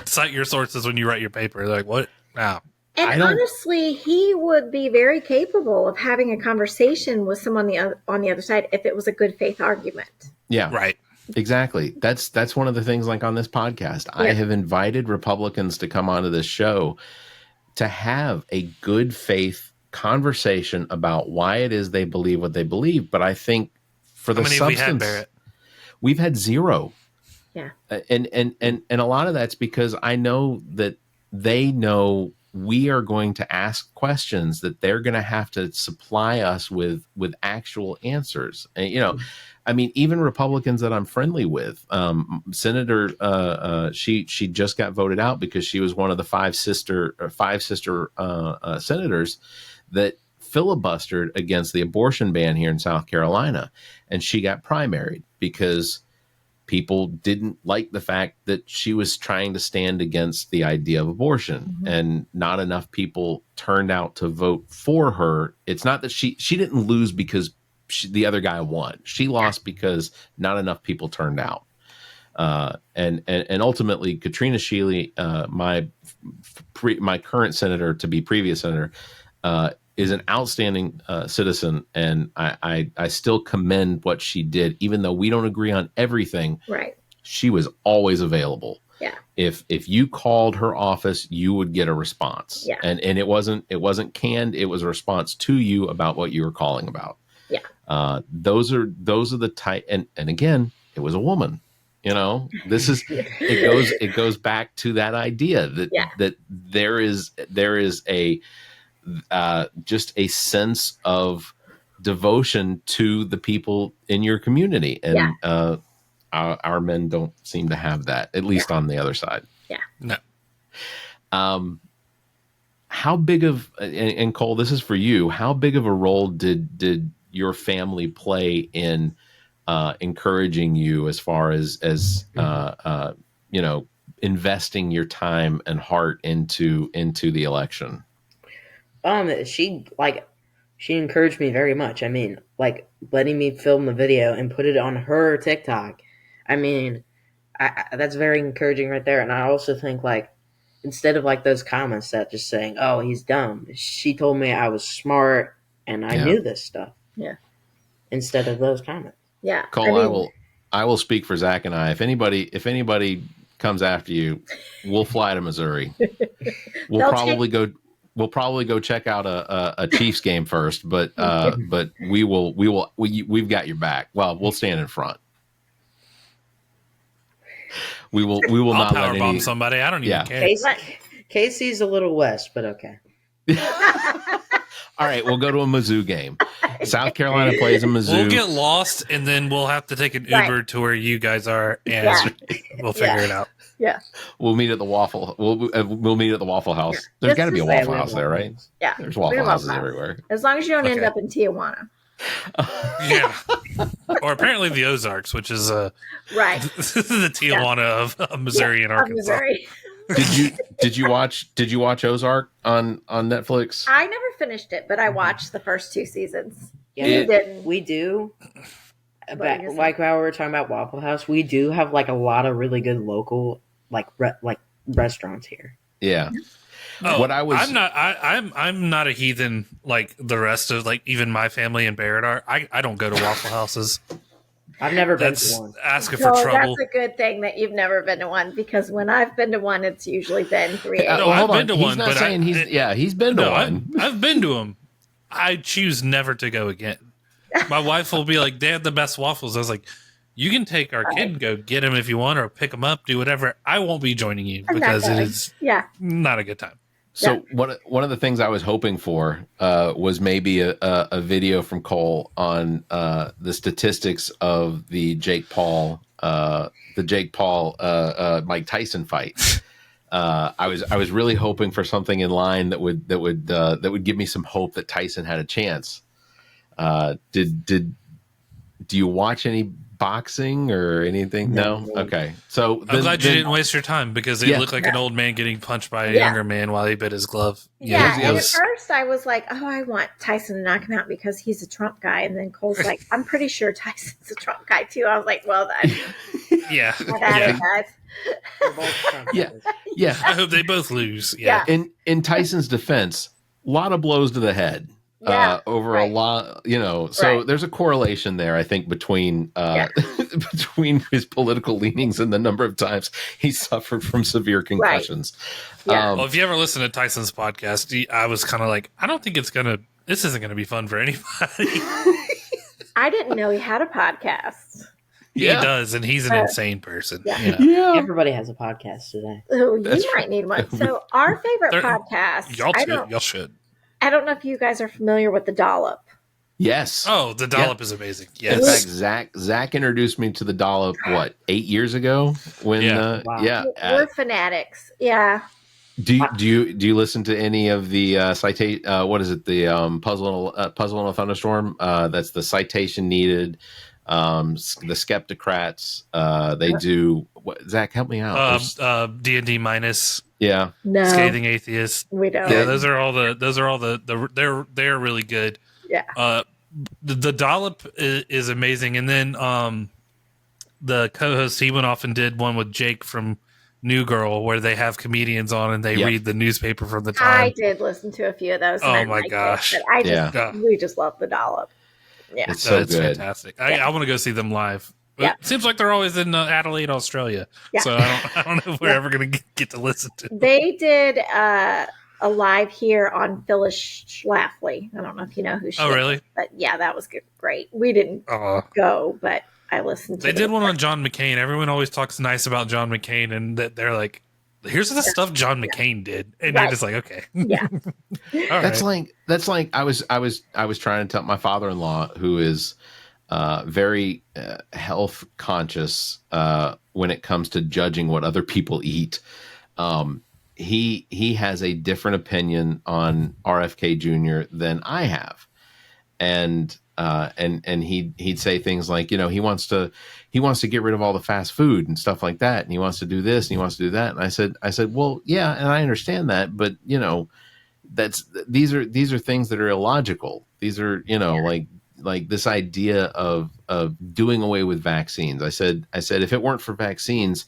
cite your sources when you write your paper. They're like, what? Wow. And honestly, he would be very capable of having a conversation with someone on the other side if it was a good faith argument. Yeah, right. Exactly. That's one of the things, like on this podcast, I have invited Republicans to come onto this show to have a good faith conversation about why it is they believe what they believe. But I think for the substance, we've had 0. Yeah. And a lot of that's because I know that they know we are going to ask questions that they're going to have to supply us with actual answers. And, I mean, even Republicans that I'm friendly with, Senator, she just got voted out because she was one of the five sister senators that filibustered against the abortion ban here in South Carolina. And she got primaried because people didn't like the fact that she was trying to stand against the idea of abortion, and not enough people turned out to vote for her. It's not that she didn't lose because the other guy won. She lost because not enough people turned out. And ultimately, Katrina Shealy, my current senator to be previous senator, is an outstanding citizen, and I still commend what she did, even though we don't agree on everything. Right. She was always available. Yeah. If you called her office, you would get a response. Yeah. And it wasn't canned. It was a response to you about what you were calling about. Yeah. Those are the type, and again, it was a woman. This is it goes back to that idea that there is a just a sense of devotion to the people in your community, and our men don't seem to have that, at least on the other side. No. How big of, and Cole, this is for you, how big of a role did your family play in encouraging you as far as investing your time and heart into the election? She encouraged me very much. I mean, like, letting me film the video and put it on her TikTok. I mean, that's very encouraging right there. And I also think, like, instead of like those comments that just saying, "Oh, he's dumb," she told me I was smart and I knew this stuff. Yeah. Instead of those comments. Yeah. Cole, I will speak for Zach and I. If anybody comes after you, we'll fly to Missouri. We'll probably go check out a Chiefs game first, but we've got your back. Well, we'll stand in front. We will I'll not power let bomb any. somebody. I don't Yeah. even care. Casey's a little west, but okay. All right, we'll go to a Mizzou game. South Carolina plays a Mizzou. We'll get lost, and then we'll have to take an Uber to where you guys are, and we'll figure it out. Yeah. We'll meet at the Waffle. We'll meet at the Waffle House. Yeah. There's got to be a Just Waffle say- House there, right? Yeah. There's We Waffle love Houses that. everywhere. As long as you don't end Okay. up in Tijuana. Yeah. Or apparently the Ozarks, which is Right. the Tijuana of Missouri and Of Arkansas. Missouri. Did you watch Ozark on Netflix? I never finished it, but I watched the first 2 seasons. Yeah, You didn't. we do. What But are you like how we were talking about Waffle House, we do have like a lot of really good local like restaurants here. Yeah. Oh, What I was- I'm not a heathen like the rest of like even my family and Barrett are. I don't go to Waffle Houses. I've never been That's to one. asking So for trouble. that's a good thing that you've never been to one, because when I've been to one, it's usually been 3 No, Well, I've hold been on. to He's one, not but saying he's been to No, one. I've been to them. I choose never to go again. My wife will be like, "They have the best waffles." I was like, "You can take our kid and go get them if you want, or pick them up, do whatever. I won't be joining you I'm not because it going. is Yeah. not a good time." So one of the things I was hoping for was maybe a video from Cole on the statistics of the Jake Paul Mike Tyson fight. I was really hoping for something in line that would give me some hope that Tyson had a chance. Do you watch any boxing or anything? No. Okay. So I'm glad you didn't waste your time because it Yeah. looked like an old man getting punched by a Yeah. younger man while he bit his glove. Yeah. it And was- at first I was like, oh, I want Tyson to knock him out because he's a Trump guy. And then Cole's like, I'm pretty sure Tyson's a Trump guy too. I was like, well, then, Yeah. have at it, Yeah. guys. We're both Trump Yeah. lovers. Yeah. I hope they both lose. Yeah. Yeah. In Tyson's defense, a lot of blows to the head. Yeah, Over right. a lot, so Right. there's a correlation there, I think, between between his political leanings and the number of times he suffered from severe concussions. Yeah. Well, if you ever listen to Tyson's podcast, I was kind of like, I don't think this isn't going to be fun for anybody. I didn't know he had a podcast. He Yeah. does, and he's an insane person. Yeah. Yeah. Yeah, Everybody has a podcast today. Oh, you That's might need one. So our favorite They're- podcast, Y'all should. I don't know if you guys are familiar with The Dollop. yes. Oh, the dollop is amazing. In Yes. fact, Zach introduced me to the dollop. What, 8 years ago? When Yeah. Wow. We're fanatics. Yeah. do you listen to any of the citation? What is it? The puzzle in a thunderstorm. That's the citation needed. The Skeptocrats. They do. Zach, help me out. D&D minus Yeah. No. scathing atheist. We don't. Yeah, those are all the they're really good. Yeah. The dollop is amazing, and then the co-host, he went off and did one with Jake from New Girl, where they have comedians on and they Yep. read the newspaper from the I time. did listen to a few of those. Oh and I my liked it, gosh. but I just, Yeah. we just love The Dollop. Yeah. It's so It's good. fantastic. Yeah. I want to go see them live. Yeah. It seems like they're always in Adelaide, Australia. Yeah. So I don't know if we're ever going to get to listen to them. They did a live here on Phyllis Schlafly. I don't know if you know who she Oh, is, really? but yeah, that was great. We didn't go, but I listened to They did one on John McCain. Everyone always talks nice about John McCain, and that they're like, here's the stuff John McCain did. And Right. you're just like, okay. Yeah. All That's right. like I was trying to tell my father-in-law, who is very health conscious when it comes to judging what other people eat. He has a different opinion on RFK Jr. than I have, and he'd say things like, he wants to get rid of all the fast food and stuff like that, and he wants to do this and he wants to do that. And I said, well, yeah, and I understand that, but these are things that are illogical. These are, like this idea of doing away with vaccines. I said, if it weren't for vaccines,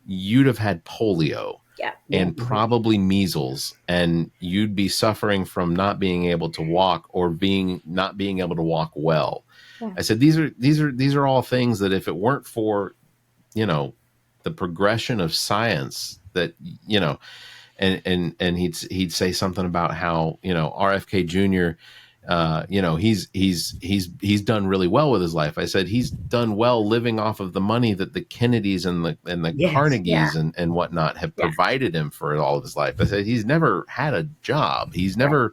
you'd have had polio. Yeah. And probably measles, and you'd be suffering from not being able to walk or not being able to walk well. Yeah. I said, these are all things that if it weren't for, the progression of science, that, and he'd say something about how, RFK Jr., he's done really well with his life. I said he's done well living off of the money that the Kennedys and the Yes. Carnegies and whatnot have provided him for all of his life. I said he's never had a job. He's never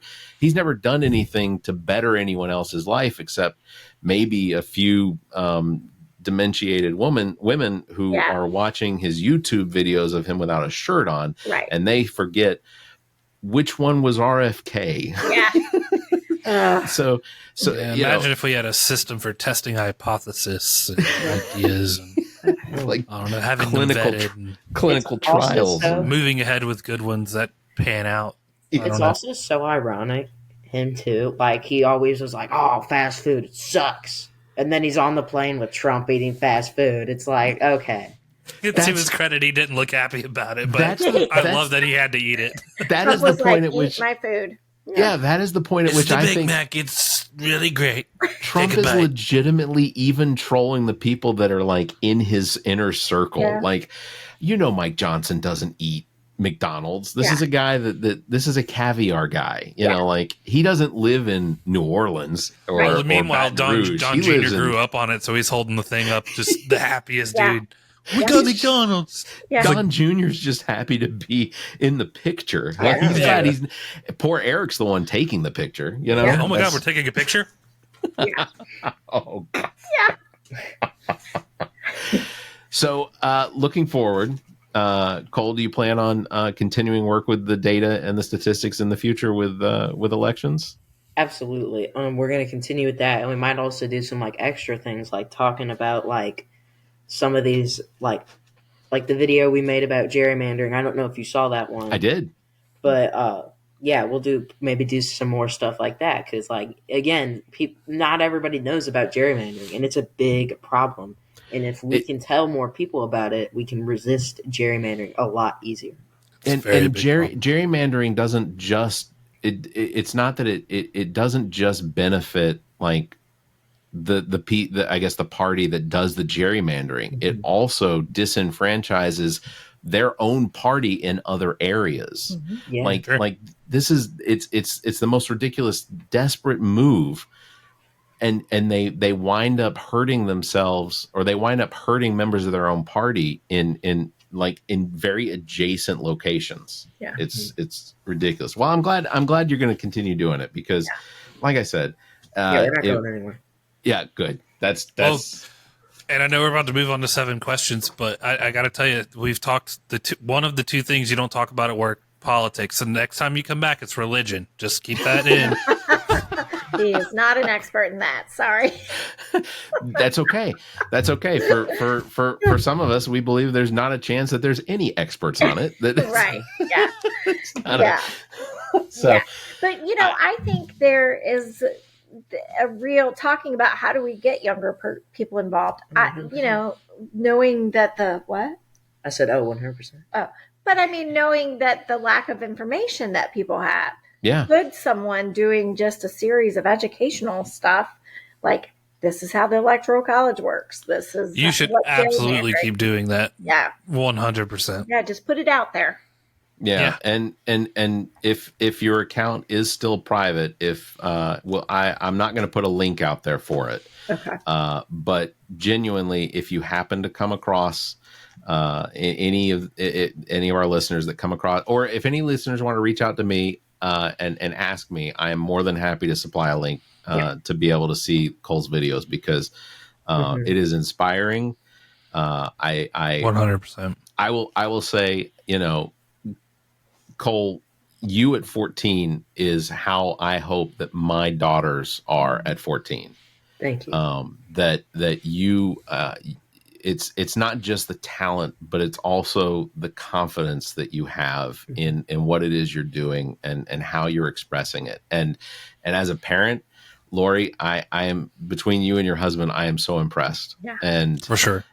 done anything to better anyone else's life except maybe a few dementiated women who are watching his YouTube videos of him without a shirt on, and they forget which one was RFK. So imagine if we had a system for testing hypotheses and ideas, and like I don't know, having clinical trials, moving ahead with good ones that pan out. It's also so ironic, him too. Like he always was like, "Oh, fast food, it sucks," and then he's on the plane with Trump eating fast food. It's like, okay. To his credit, he didn't look happy about it, but I love that he had to eat it. That is the point at which my food. Yeah, that is the point at which I think Mac, it's really great. Trump is legitimately even trolling the people that are like in his inner circle. Yeah. Like, Mike Johnson doesn't eat McDonald's. This is a guy that this is a caviar guy. You know, like he doesn't live in New Orleans or meanwhile, or Don Jr. grew up on it, so he's holding the thing up, just the happiest dude. We got McDonald's. Yeah. Don Jr.'s just happy to be in the picture. Like, he's glad poor Eric's the one taking the picture. You know? Yeah. Oh my God, we're taking a picture. Yeah. Oh God. Yeah. So, looking forward, Cole, do you plan on continuing work with the data and the statistics in the future with elections? Absolutely. We're going to continue with that, and we might also do some like extra things, like talking about like some of these, like the video we made about gerrymandering. I don't know if you saw that one. I did. But we'll do some more stuff like that, because like again, not everybody knows about gerrymandering, and it's a big problem. And if we can tell more people about it, we can resist gerrymandering a lot easier. And gerrymandering doesn't just it's not that it doesn't just benefit like the I guess the party that does the gerrymandering. It also disenfranchises their own party in other areas. Yeah. Like this is it's the most ridiculous, desperate move. And they wind up hurting themselves, or they wind up hurting members of their own party in very adjacent locations. Yeah. It's ridiculous. Well, I'm glad you're going to continue doing it, because like I said, we're not going anywhere. Yeah, good. That's and I know we're about to move on to 7 questions, but I got to tell you, we've talked one of the 2 things you don't talk about at work, politics. And next time you come back, it's religion. Just keep that in. He is not an expert in that. Sorry. That's okay. That's okay. For some of us, we believe there's not a chance that there's any experts on it. Right. Yeah. So, yeah. But I think there is a real talking about how do we get younger people involved. Knowing that the what? I said, 100%. Oh, but I mean, knowing that the lack of information that people have. Yeah. Could someone doing just a series of educational stuff, like this is how the Electoral College works. This is you should absolutely keep doing that. Yeah. 100%. Yeah. Just put it out there. Yeah. And if your account is still private, I'm not going to put a link out there for it. Okay. But genuinely, if you happen to come across any of our listeners that come across, or if any listeners want to reach out to me and ask me, I am more than happy to supply a link to be able to see Cole's videos, because it is inspiring. I 100%. I will say, Cole, you at 14 is how I hope that my daughters are at 14. Thank you. That you, it's not just the talent, but it's also the confidence that you have in what it is you're doing and how you're expressing it. And as a parent, Lori, I am, between you and your husband, I am so impressed. Yeah. And for sure.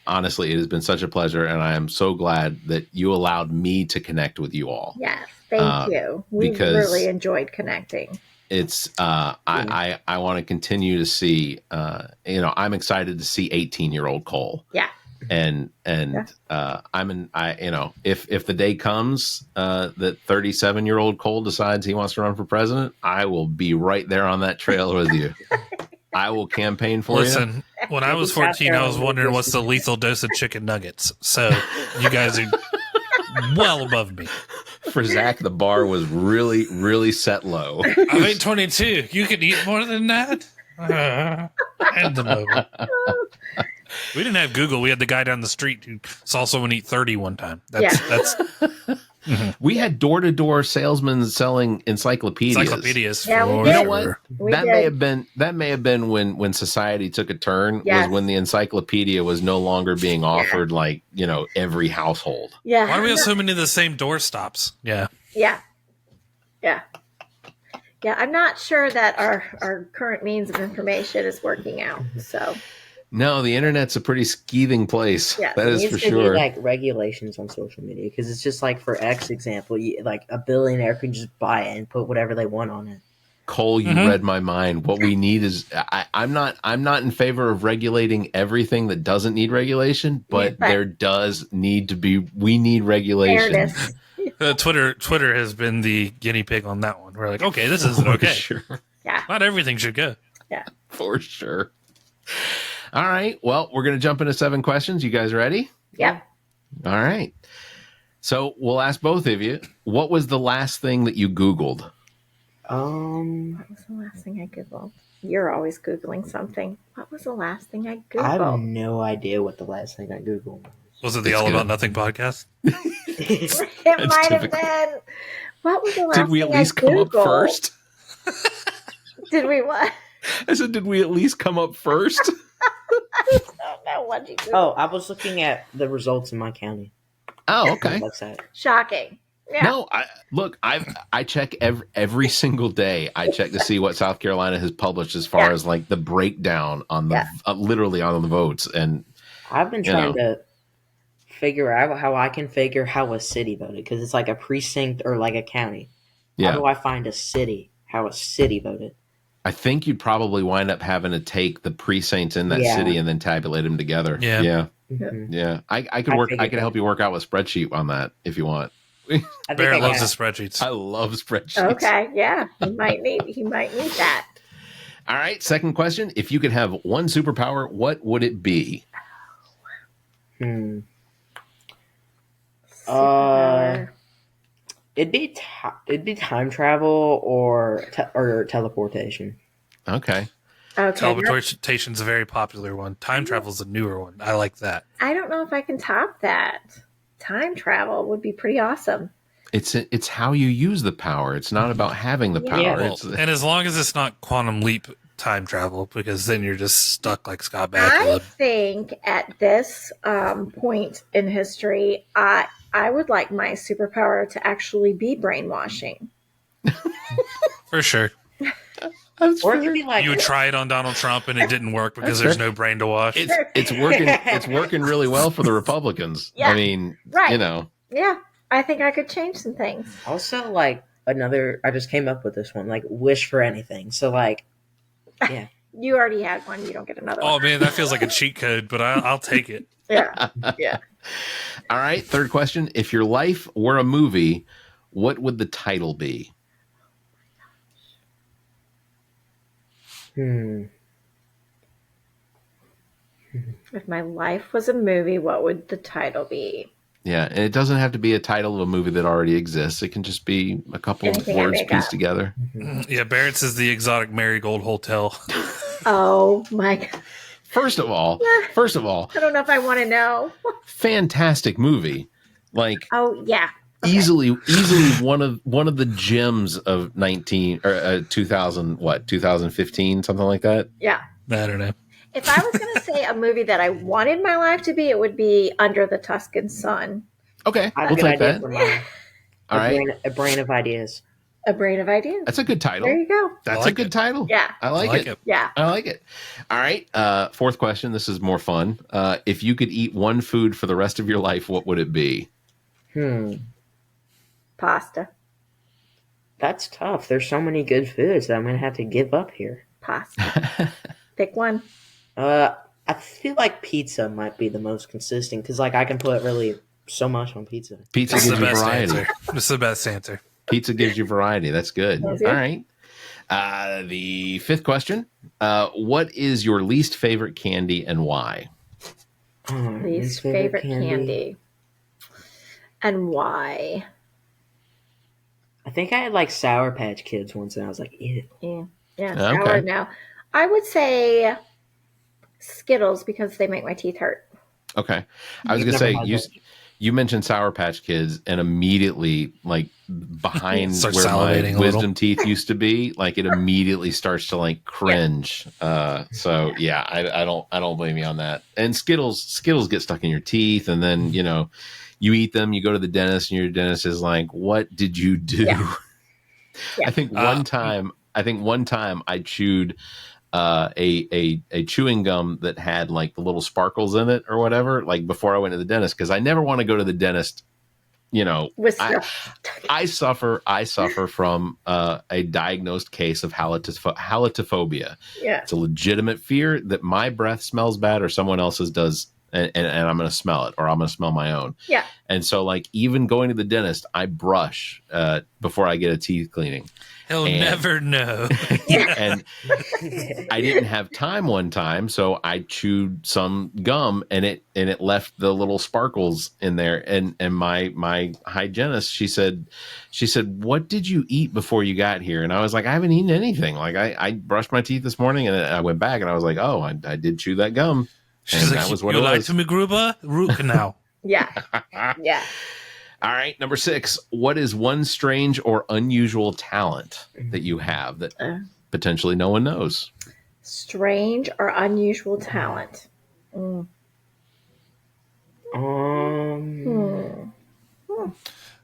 Honestly, it has been such a pleasure, and I am so glad that you allowed me to connect with you all. Yes, thank you. We really enjoyed connecting. It's I want to continue to see. I'm excited to see 18-year-old Cole. Yeah. and if the day comes that 37-year-old Cole decides he wants to run for president, I will be right there on that trail with you. I will campaign for you. Listen, when I was 14, I was wondering what's the lethal dose of chicken nuggets. So you guys are well above me. For Zach, the bar was really, really set low. I'm 822. You could eat more than that? Hand them over. We didn't have Google. We had the guy down the street who saw someone eat 30 one time. That's We had door-to-door salesmen selling encyclopedias. encyclopedias. Yeah, we for did. You know what? sure. That may have been when society took a turn. Yes. Was when the encyclopedia was no longer being offered every household. Yeah. Why do we have so many of the same door stops? Yeah. Yeah. Yeah. Yeah. I'm not sure that our current means of information is working out. So, No, the internet's a pretty skeeving place. Yeah. That There is needs for to be, sure. like regulations on social media because it's just like for example, like a billionaire can just buy it and put whatever they want on it. Cole, you Mhm. read my mind. What we need is I'm not in favor of regulating everything that doesn't need regulation, but Yeah. there does need to be. We need regulation. fairness. Twitter has been the guinea pig on that one. We're like, okay, this isn't For okay. sure. Yeah. Not everything should go. For sure. All right. Well, we're going to jump into 7 questions. You guys ready? Yeah. All right. So we'll ask both of you. What was the last thing that you Googled? What was the last thing I Googled? You're always Googling something. What was the last thing I Googled? I have no idea what the last thing I googled was. Was it the It's All good. About Nothing podcast? It might have typical. been. What was the last Did we at thing least I come up Googled? first? Did we what? I said, did we at least come up first? I don't know. What'd you Google? Oh, I was looking at the results in my county. Oh, okay. Website. Shocking. Yeah. No, I check every single day. I check to see what South Carolina has published as far Yeah. as like the breakdown on the Yeah. literally on the votes. And I've been trying to figure out how I can figure how a city voted because it's like a precinct or like a county. How yeah, do I find a city? How a city voted? I think you'd probably wind up having to take the precincts in that Yeah. city and then tabulate them together. Yeah. yeah, Mhm. yeah. I could I work. I figured could help that. you work out a spreadsheet on that if you want. I think Barrett I loves got- the spreadsheets. I love spreadsheets. Okay. Yeah. He might need that. All right. Second question: if you could have one superpower, what would it be? Hmm. Superpower. It'd be time travel or teleportation. Okay. Okay. Teleportation's a very popular one. Time travel's a newer one. I like that. I don't know if I can top that. Time travel would be pretty awesome. It's how you use the power. It's not about having the Yeah. power. Yeah. Well, It's, and as long as it's not quantum leap time travel, because then you're just stuck like Scott I Bakula. think at this point in history, I would like my superpower to actually be brainwashing. For sure. that's Or it fair. could be like You would try it on Donald Trump and it didn't work because That's there's no brain to wash. It's working. It's working really well for the Republicans. Yeah. I mean, Right. you know, Yeah, I think I could change some things. also like another. I just came up with this one. Like wish for anything. So like, yeah. You already had one. You don't get another Oh one. man, that feels like a cheat code, but I'll take it. Yeah. Yeah. all right. Third question: if your life were a movie, what would the title be? Hmm. If my life was a movie, what would the title be? Yeah, and it doesn't have to be a title of a movie that already exists. It can just be a couple of Anything I words make pieced up. together. Yeah, Barrett's is the exotic marigold hotel. Oh my God. First of all, I don't know if I want to know. fantastic movie. Like Oh yeah. Okay. easily one of the gems of 2015, something like that. Yeah. I don't know. If I was going to say a movie that I wanted my life to be, it would be Under the Tuscan Sun. Okay, I have we'll a good take idea that. for mine. All right, A brain of ideas. A Brain of Ideas. that's a good title. There you go. That's I like a good it. title. Yeah. I like it. Yeah. I like it. All right. Fourth question. This is more fun. If you could eat one food for the rest of your life, what would it be? Pasta. That's tough. There's so many good foods that I'm gonna have to give up here. Pasta. Pick one. I feel like pizza might be the most consistent because, like, I can put really so much on pizza. Pizza It's the gives you best variety. answer. It's the best answer. Pizza gives you variety. That's good. That's All good. right. The fifth question. What is your least favorite candy and why? Least favorite candy. And why? I think I had like Sour Patch Kids once, and I was like, ew. Yeah, Okay. sour now. I would say Skittles because they make my teeth hurt. Okay. I was You've going to never say, had that. you mentioned Sour Patch Kids, and immediately, like, behind Start where my salivating a little. wisdom teeth used to be, like, it immediately starts to, like, cringe. So, yeah, I don't blame you on that. And Skittles get stuck in your teeth, and then, you know, you eat them, you go to the dentist, and your dentist is like, what did you do? Yeah. Yeah. I think one time I chewed a chewing gum that had like the little sparkles in it or whatever, like before I went to the dentist, because I never want to go to the dentist. You know, With I suffer from a diagnosed case of halitophobia. yeah. It's a legitimate fear that my breath smells bad or someone else's does, and I'm going to smell it or I'm going to smell my own. Yeah. And so, like, even going to the dentist, I brush before I get a teeth cleaning. He'll never know. And I didn't have time one time, so I chewed some gum and it left the little sparkles in there. And my hygienist, she said, what did you eat before you got here? And I was like, I haven't eaten anything. Like I brushed my teeth this morning and I went back and I was like, oh, I did chew that gum. She's And like, that was what you it like was. to me, Gruba? Root canal. Yeah. Yeah. All right, number 6. What is one strange or unusual talent that you have that potentially no one knows? Strange or unusual talent.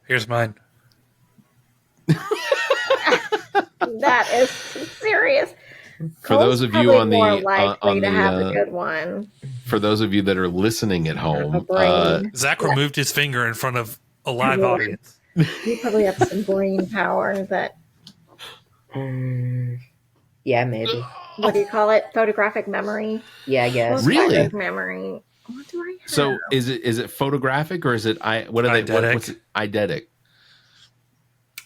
Here's mine. That is serious. For those of you Cole's on the probably more likely to have a the good one. for those of you that are listening at A home, brain. Zach removed his finger in front of a live audience. You probably have some brain power that. Yeah, maybe. What do you call it? Photographic memory. Yeah, I guess. Really? Photographic memory. What do I have? so is it photographic or is it what are they? Eidetic. What's it? Eidetic.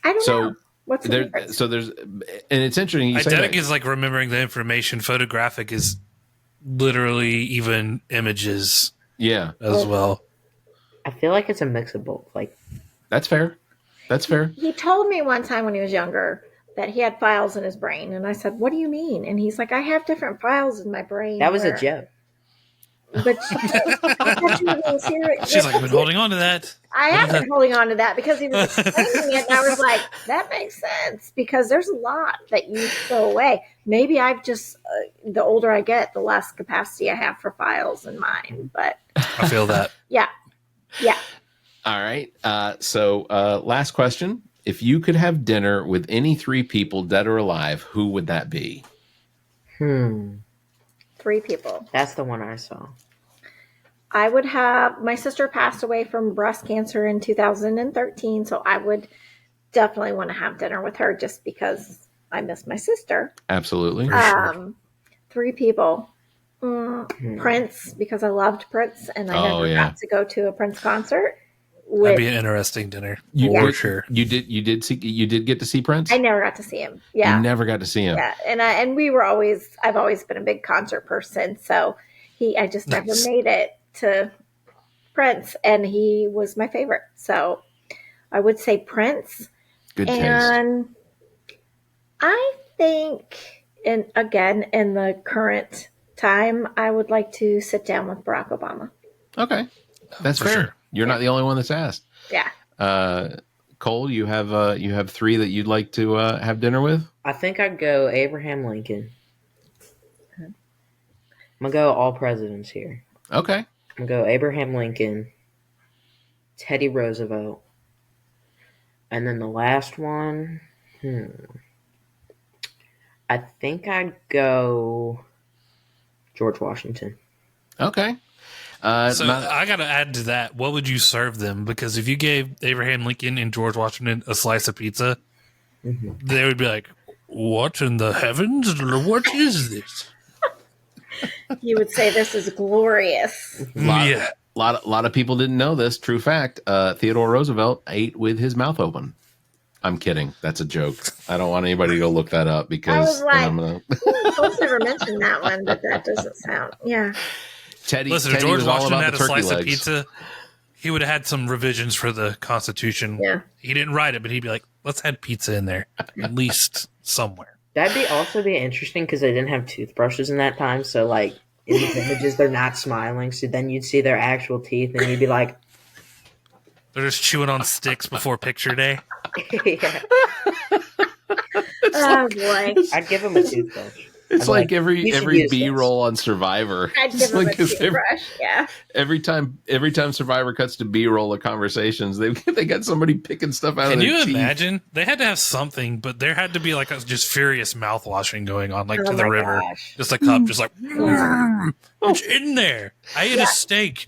I don't So know. What's the there, difference? so there's, and it's interesting. You say Eidetic that. is like remembering the information. Photographic is literally even images Yeah, as well. I feel like it's a mix of both. Like, that's fair. That's fair. He told me one time when he was younger that he had files in his brain, and I said, "What do you mean?" And he's like, "I have different files in my brain." that was a where-" joke. But I thought you were being serious. She's like, I've been holding on to that. I What have is been that? holding on to that because he was explaining it, and I was like, "That makes sense," because there's a lot that you throw away. Maybe I've just the older I get, the less capacity I have for files in mine. But I feel that. yeah. All right. So last question: if you could have dinner with any 3 people, dead or alive, who would that be? 3 people. That's the one I saw. I would have my sister passed away from breast cancer in 2013, so I would definitely want to have dinner with her just because I miss my sister. Absolutely. 3 people. Prince, because I loved Prince and I never got to go to a Prince concert. That'd be an interesting dinner for sure. You did get to see Prince? I never got to see him. Yeah. You never got to see him. Yeah. And I've always been a big concert person, so I just never made it to Prince, and he was my favorite. So I would say Prince. Good taste. And I think in the current time, I would like to sit down with Barack Obama. Okay. That's For fair. sure. You're not the only one that's asked. Yeah. Cole, you have 3 that you'd like to have dinner with? I think I'd go Abraham Lincoln. I'm gonna go all presidents here. Okay. I'm gonna go Abraham Lincoln, Teddy Roosevelt, and then the last one. I think I'd go George Washington. Okay. So I got to add to that. What would you serve them? Because if you gave Abraham Lincoln and George Washington a slice of pizza, they would be like, "What in the heavens? What is this?" You would say this is glorious. Yeah. lot of people didn't know this. True fact. Theodore Roosevelt ate with his mouth open. I'm kidding. That's a joke. I don't want anybody to go look that up I because was like, I'm gonna... Folks never mentioned that one, but that doesn't sound. Yeah. Teddy. Listen, Teddy if George was all Washington about had the a turkey slice legs. of pizza, he would have had some revisions for the Constitution. Yeah. He didn't write it, but he'd be like, let's add pizza in there, at least somewhere. That'd also be interesting because they didn't have toothbrushes in that time. So like in these images, they're not smiling. So then you'd see their actual teeth, and you'd be like, They're just chewing on sticks before picture day. yeah. Oh boy. I'd give him a toothbrush. It's I'm like you every should use this. B-roll on Survivor. I'd It's give him a like 'cause toothbrush. Yeah. every time Survivor cuts to B-roll of conversations, they got somebody picking stuff out Can of their you teeth. imagine? They had to have something, but there had to be like a just furious mouth washing going on, like Oh to the my river. gosh. Just a cup, just like, it's in there. I ate a steak.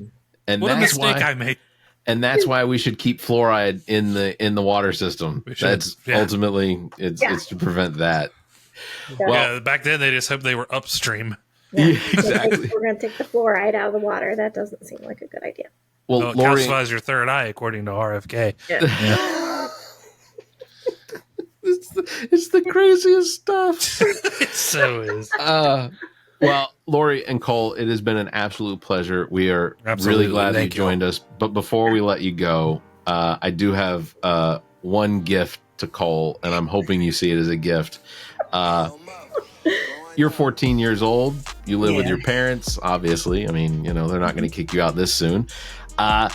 And What a that's mistake why, I made. and that's why we should keep fluoride in the water system. We should, That's yeah. ultimately it's to prevent that. Yeah. Well, Yeah, back then they just hoped they were upstream. Yeah, exactly. We're going to take the fluoride out of the water. That doesn't seem like a good idea. Well, Well, it Lori, calcifies your third eye, according to RFK. it's the craziest stuff. It so is. Well, Lori and Cole, it has been an absolute pleasure. We are Absolutely. really glad Thank you joined us. But before we let you go, I do have one gift to Cole, and I'm hoping you see it as a gift. You're 14 years old. You live with your parents, obviously. I mean, they're not going to kick you out this soon. The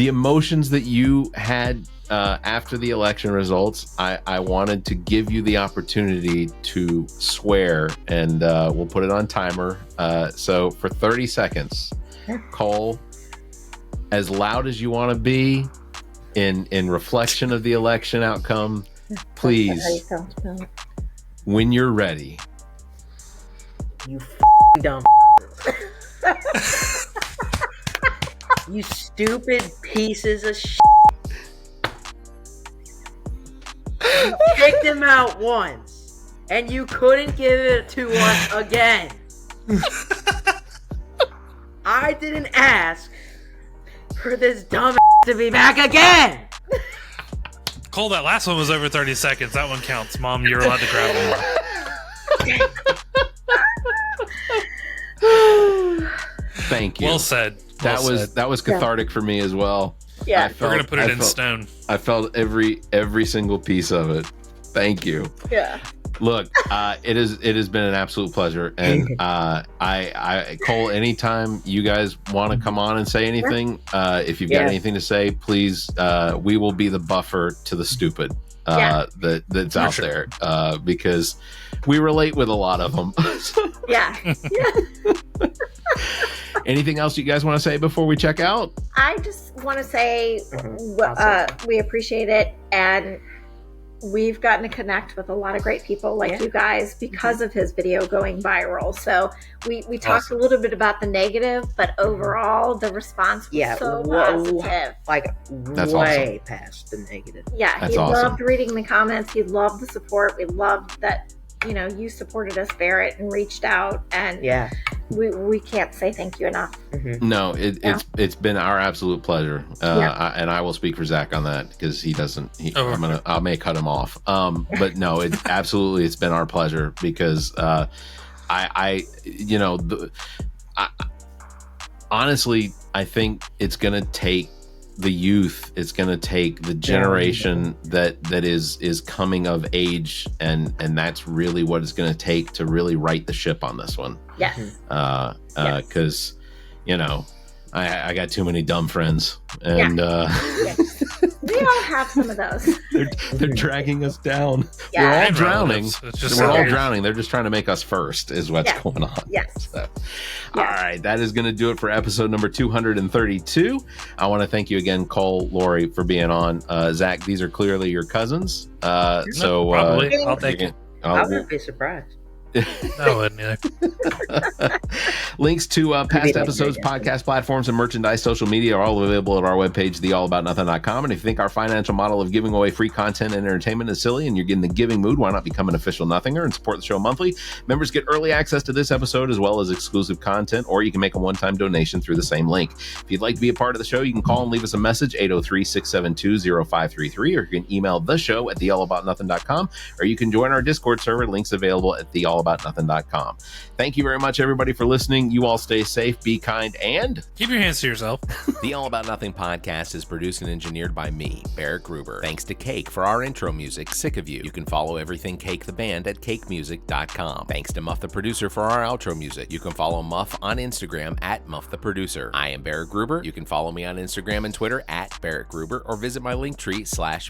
emotions that you had after the election results, I wanted to give you the opportunity to swear, and we'll put it on timer. So for 30 seconds, Cole, as loud as you want to be in reflection of the election outcome, please, when you're ready. You dumb. You stupid pieces of shit. You kicked him out once, and you couldn't give it to us again. I didn't ask for this dumb to be back again. Cole, that last one was over 30 seconds. That one counts. Mom, you're allowed to grab one. Thank you. Well said. That was cathartic for me as well. Yeah. We're going to put it in stone. I felt every single piece of it. Thank you. Yeah. Look, it has been an absolute pleasure, and I Cole, anytime you guys want to come on and say anything, if you've got anything to say, please, we will be the buffer to the stupid that's out there, because we relate with a lot of them. Yeah. Anything else you guys want to say before we check out? I just want to say we appreciate it, and we've gotten to connect with a lot of great people like you guys because of his video going viral. So we talked a little bit about the negative, but overall the response was so positive. That's way past the negative. Yeah, That's he awesome. loved reading the comments. He loved the support. We loved that, you supported us, Barrett, and reached out, and we can't say thank you enough. No, it's been our absolute pleasure, and I will speak for Zach on that because he doesn't. I may cut him off. But no, it's been our pleasure because honestly, I think it's gonna take the youth. It's gonna take the generation that is coming of age, and that's really what it's gonna take to really right the ship on this one. Yes. Because I got too many dumb friends, and we all have some of those. they're dragging us down. Yeah. We're all And drowning. relatives. It's just We're all weird. drowning. They're just trying to make us first, is what's going on. Yes. So, all right, that is going to do it for episode number 232. I want to thank you again, Cole, Lori, for being on. Zach, these are clearly your cousins. Probably. I'll take it. I wouldn't be surprised. I wouldn't either. Links to past not episodes, very podcast platforms, and merchandise, social media are all available at our webpage, theallaboutnothing.com. And if you think our financial model of giving away free content and entertainment is silly and you're getting the giving mood, why not become an official Nothinger and support the show monthly? Members get early access to this episode as well as exclusive content, or you can make a one-time donation through the same link. If you'd like to be a part of the show, you can call and leave us a message, 803-672-0533, or you can email the show at theallaboutnothing.com, or you can join our Discord server. Links available at theallaboutnothing.com. Thank you very much, everybody, for listening. You all stay safe, be kind, and Keep your hands to yourself. The All About Nothing podcast is produced and engineered by me, Barrett Gruber. Thanks to Cake for our intro music, Sick of You. You can follow everything Cake the band at cakemusic.com. Thanks to Muff the producer for our outro music. You can follow Muff on Instagram at Muff the producer. I am Barrett Gruber. You can follow me on Instagram and Twitter at Barrett Gruber, or visit my linktree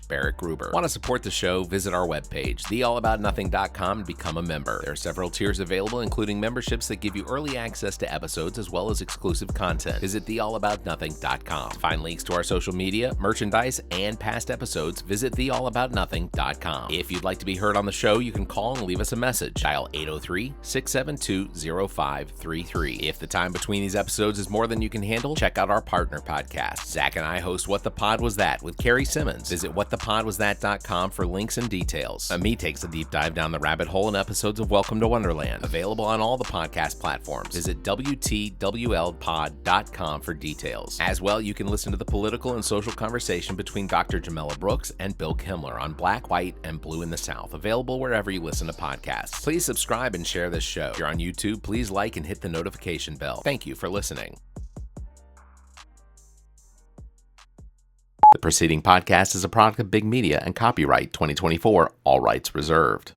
/Barrett Gruber. Want to support the show? Visit our webpage, theallaboutnothing.com, and become a member. There are several tiers available, including memberships that give you early access to episodes as well as exclusive content. Visit theallaboutnothing.com. To find links to our social media, merchandise, and past episodes, visit theallaboutnothing.com. If you'd like to be heard on the show, you can call and leave us a message. Dial 803-672-0533. If the time between these episodes is more than you can handle, check out our partner podcast. Zach and I host What the Pod Was That with Carrie Simmons. Visit whatthepodwasthat.com for links and details. Me takes a deep dive down the rabbit hole in episodes of Welcome to Wonderland. Available on all the podcast platforms. Visit WTWLpod.com for details. As well, you can listen to the political and social conversation between Dr. Jamela Brooks and Bill Kimmler on Black, White, and Blue in the South. Available wherever you listen to podcasts. Please subscribe and share this show. If you're on YouTube, please like and hit the notification bell. Thank you for listening. The preceding podcast is a product of Big Media and copyright 2024, all rights reserved.